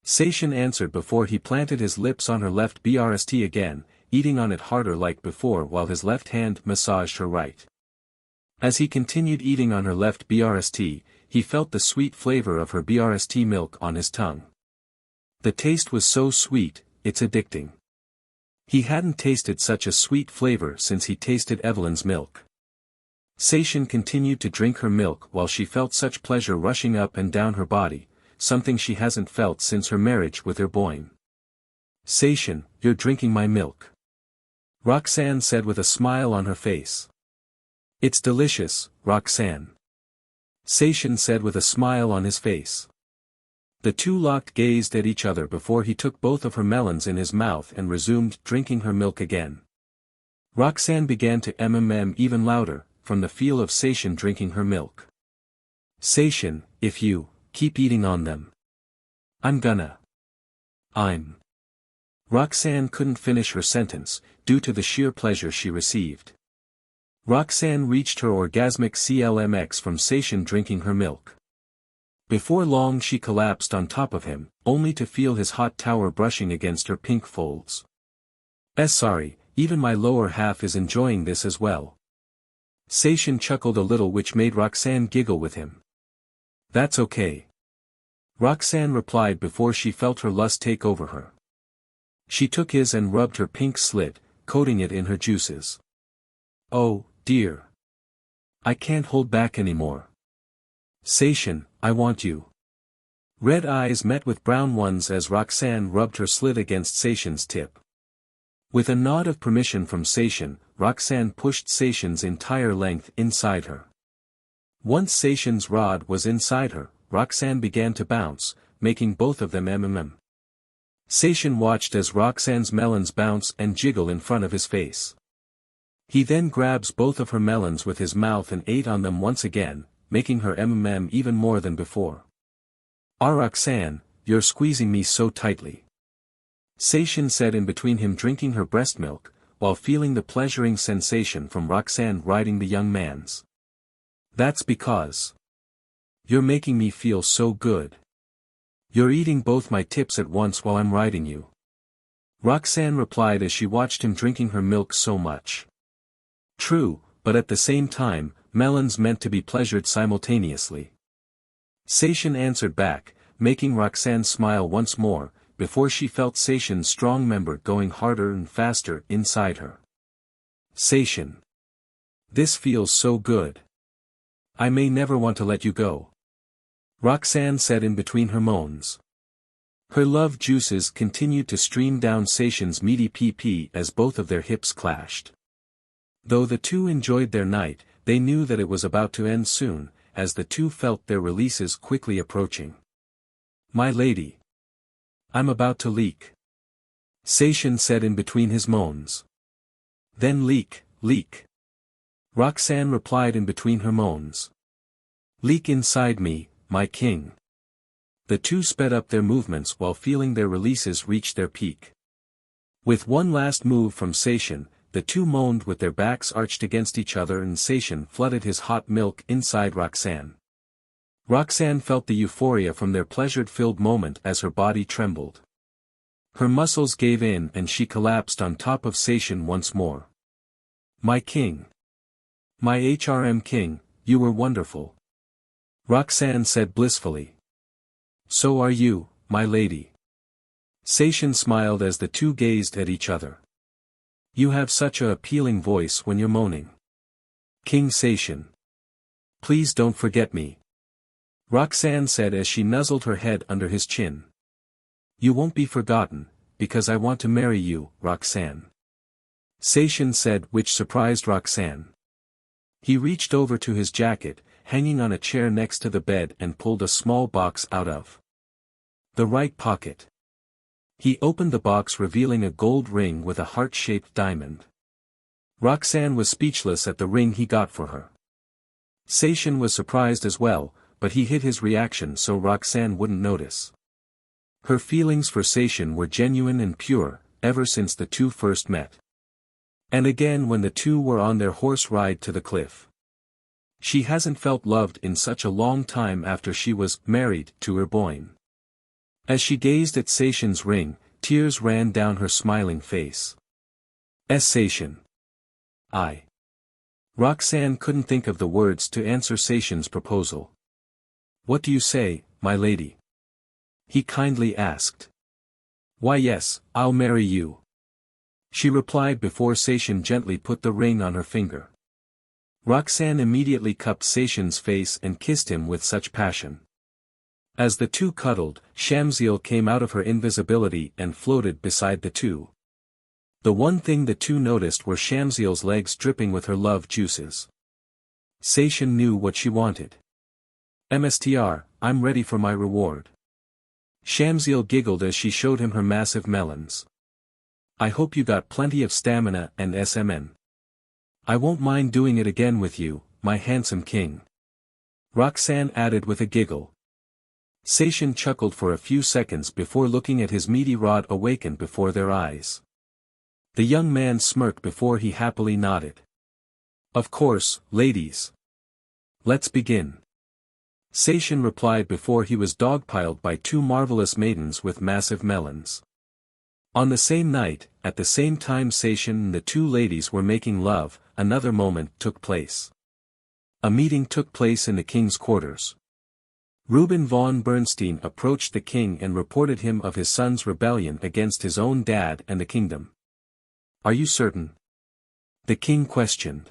Seishin answered before he planted his lips on her left BRST again, eating on it harder like before while his left hand massaged her right. As he continued eating on her left BRST, he felt the sweet flavor of her BRST milk on his tongue. The taste was so sweet, it's addicting. He hadn't tasted such a sweet flavor since he tasted Evelyn's milk. Seishin continued to drink her milk while she felt such pleasure rushing up and down her body, something she hasn't felt since her marriage with her Bowen. Seishin, you're drinking my milk. Roxanne said with a smile on her face. It's delicious, Roxanne. Seishin said with a smile on his face. The two locked gazed at each other before he took both of her melons in his mouth and resumed drinking her milk again. Roxanne began to MMM even louder, from the feel of Seishin drinking her milk. Seishin, if you keep eating on them. I'm. Roxanne couldn't finish her sentence, due to the sheer pleasure she received. Roxanne reached her orgasmic CLMX from Seishin drinking her milk. Before long she collapsed on top of him, only to feel his hot tower brushing against her pink folds. Sorry, even my lower half is enjoying this as well. Seishin chuckled a little, which made Roxanne giggle with him. That's okay. Roxanne replied before she felt her lust take over her. She took his and rubbed her pink slit, coating it in her juices. Oh, dear. I can't hold back anymore. Seishin, I want you. Red eyes met with brown ones as Roxanne rubbed her slit against Seishin's tip. With a nod of permission from Seishin, Roxanne pushed Seishin's entire length inside her. Once Seishin's rod was inside her, Roxanne began to bounce, making both of them MMM. Seishin watched as Roxanne's melons bounce and jiggle in front of his face. He then grabs both of her melons with his mouth and ate on them once again, making her even more than before. "Ah, Roxanne, you're squeezing me so tightly," Seishin said in between him drinking her breast milk, while feeling the pleasuring sensation from Roxanne riding the young man's. "That's because you're making me feel so good. You're eating both my tips at once while I'm riding you," Roxanne replied as she watched him drinking her milk so much. True, but at the same time, melons meant to be pleasured simultaneously. Seishin answered back, making Roxanne smile once more, before she felt Seishin's strong member going harder and faster inside her. "Seishin. This feels so good. I may never want to let you go," Roxanne said in between her moans. Her love juices continued to stream down Seishin's meaty PP as both of their hips clashed. Though the two enjoyed their night, they knew that it was about to end soon, as the two felt their releases quickly approaching. "My lady. I'm about to leak," Seishin said in between his moans. "Then leak, leak," Roxanne replied in between her moans. "Leak inside me, my king." The two sped up their movements while feeling their releases reach their peak. With one last move from Seishin, the two moaned with their backs arched against each other and Seishin flooded his hot milk inside Roxanne. Roxanne felt the euphoria from their pleasure-filled moment as her body trembled. Her muscles gave in and she collapsed on top of Seishin once more. "My king. My HRM king, you were wonderful," Roxanne said blissfully. "So are you, my lady." Seishin smiled as the two gazed at each other. "You have such a appealing voice when you're moaning. King Seishin. Please don't forget me," Roxanne said as she nuzzled her head under his chin. "You won't be forgotten, because I want to marry you, Roxanne," Seishin said, which surprised Roxanne. He reached over to his jacket, hanging on a chair next to the bed and pulled a small box out of the right pocket. He opened the box revealing a gold ring with a heart-shaped diamond. Roxanne was speechless at the ring he got for her. Seishin was surprised as well, but he hid his reaction so Roxanne wouldn't notice. Her feelings for Seishin were genuine and pure, ever since the two first met. And again when the two were on their horse ride to the cliff. She hasn't felt loved in such a long time after she was married to her Bowen. As she gazed at Seishin's ring, tears ran down her smiling face. Seishin. Roxanne couldn't think of the words to answer Seishin's proposal. "What do you say, my lady?" he kindly asked. "Why yes, I'll marry you," she replied before Seishin gently put the ring on her finger. Roxanne immediately cupped Seishin's face and kissed him with such passion. As the two cuddled, Shamsiel came out of her invisibility and floated beside the two. The one thing the two noticed were Shamsiel's legs dripping with her love juices. Seishin knew what she wanted. "Mstr, I'm ready for my reward." Shamsiel giggled as she showed him her massive melons. "I hope you got plenty of stamina and SMN. I won't mind doing it again with you, my handsome king," Roxanne added with a giggle. Seishin chuckled for a few seconds before looking at his meaty rod awaken before their eyes. The young man smirked before he happily nodded. "Of course, ladies. Let's begin," Seishin replied before he was dogpiled by two marvelous maidens with massive melons. On the same night, at the same time Seishin and the two ladies were making love, another moment took place. A meeting took place in the king's quarters. Reuben von Bernstein approached the king and reported him of his son's rebellion against his own dad and the kingdom. "Are you certain?" the king questioned.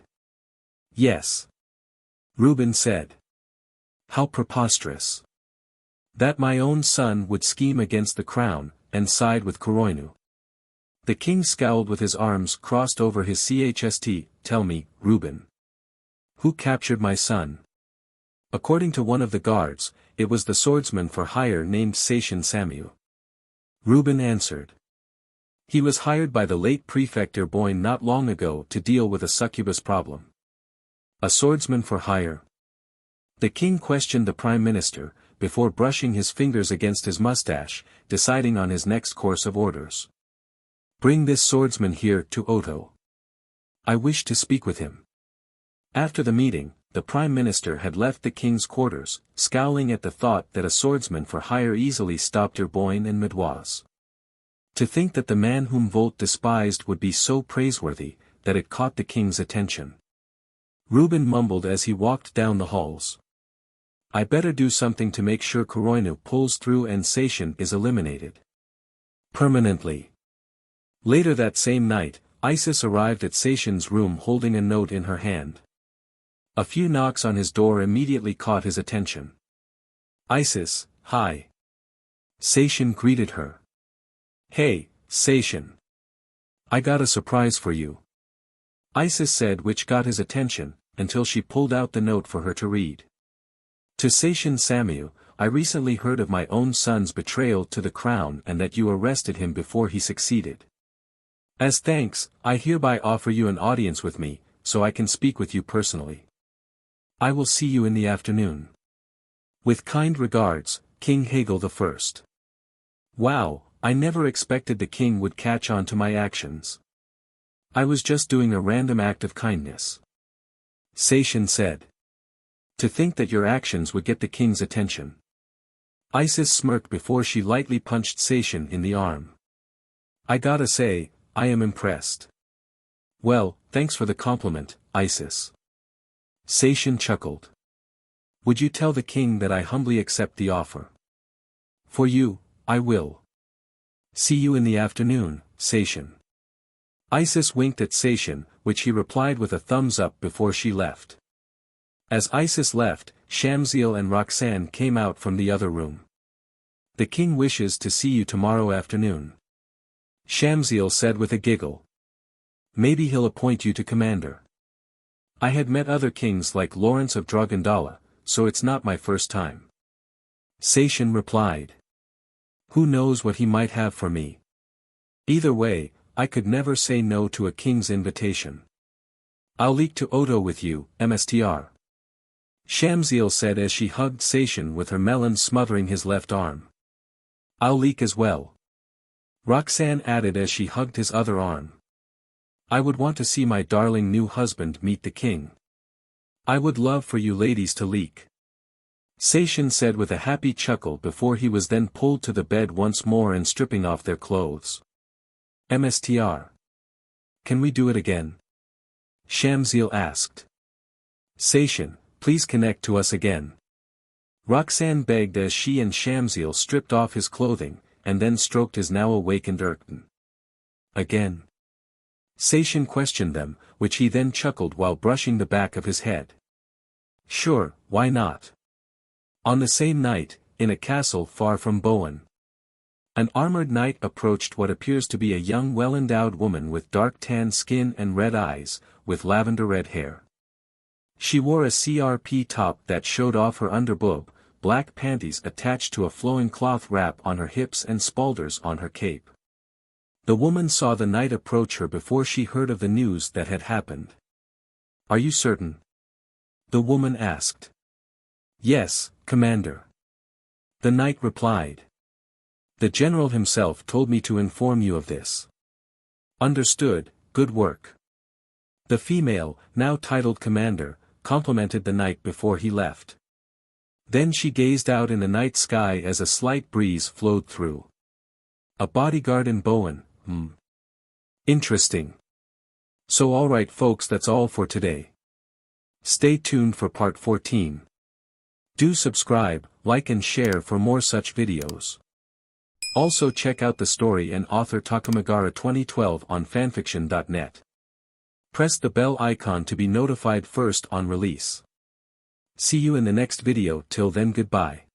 "Yes," Reuben said. "How preposterous. That my own son would scheme against the crown, and side with KUROINU." The king scowled with his arms crossed over his chest. "Tell me, Reuben. Who captured my son?" According to one of the guards, it was the swordsman for hire named Seishin Samu. Ruben answered. He was hired by the late Prefector Bowen not long ago to deal with a succubus problem. A swordsman for hire? The king questioned the prime minister, before brushing his fingers against his mustache, deciding on his next course of orders. Bring this swordsman here to Oto. I wish to speak with him. After the meeting, the prime minister had left the king's quarters, scowling at the thought that a swordsman for hire easily stopped Bowen and Midwas. To think that the man whom Volt despised would be so praiseworthy, that it caught the king's attention. Ruben mumbled as he walked down the halls. I better do something to make sure KUROINU pulls through and Seishin is eliminated. Permanently. Later that same night, Isis arrived at Seishin's room holding a note in her hand. A few knocks on his door immediately caught his attention. Isis, hi. Seishin greeted her. Hey, Seishin. I got a surprise for you. Isis said, which got his attention, until she pulled out the note for her to read. To Seishin Samu, I recently heard of my own son's betrayal to the crown and that you arrested him before he succeeded. As thanks, I hereby offer you an audience with me, so I can speak with you personally. I will see you in the afternoon. With kind regards, King Hegel I. Wow, I never expected the king would catch on to my actions. I was just doing a random act of kindness. Seishin said. To think that your actions would get the king's attention. Isis smirked before she lightly punched Seishin in the arm. I gotta say, I am impressed. Well, thanks for the compliment, Isis. Seishin chuckled. Would you tell the king that I humbly accept the offer? For you, I will. See you in the afternoon, Seishin. Isis winked at Seishin, which he replied with a thumbs up before she left. As Isis left, Shamsiel and Roxanne came out from the other room. The king wishes to see you tomorrow afternoon. Shamsiel said with a giggle. Maybe he'll appoint you to commander. I had met other kings like Lawrence of Dragondala, so it's not my first time. Seishin replied. Who knows what he might have for me? Either way, I could never say no to a king's invitation. I'll leak to Oto with you, Mstr. Shamsiel said as she hugged Seishin with her melon smothering his left arm. I'll leak as well. Roxanne added as she hugged his other arm. I would want to see my darling new husband meet the king. I would love for you ladies to leak. Seishin said with a happy chuckle before he was then pulled to the bed once more and stripping off their clothes. Mstr. Can we do it again? Shamsiel asked. Seishin, please connect to us again. Roxanne begged as she and Shamsiel stripped off his clothing, and then stroked his now awakened Erkton. Again? Seishin questioned them, which he then chuckled while brushing the back of his head. Sure, why not? On the same night, in a castle far from Bowen. An armored knight approached what appears to be a young well-endowed woman with dark tan skin and red eyes, with lavender red hair. She wore a CRP top that showed off her underboob, black panties attached to a flowing cloth wrap on her hips and spalders on her cape. The woman saw the knight approach her before she heard of the news that had happened. Are you certain? The woman asked. Yes, Commander. The knight replied. The general himself told me to inform you of this. Understood, good work. The female, now titled Commander, complimented the knight before he left. Then she gazed out in the night sky as a slight breeze flowed through. A bodyguard in Bowen, Interesting. So alright folks, that's all for today. Stay tuned for part 14. Do subscribe, like and share for more such videos. Also check out the story and author Takamagara 2012 on fanfiction.net. Press the bell icon to be notified first on release. See you in the next video. Till then, goodbye.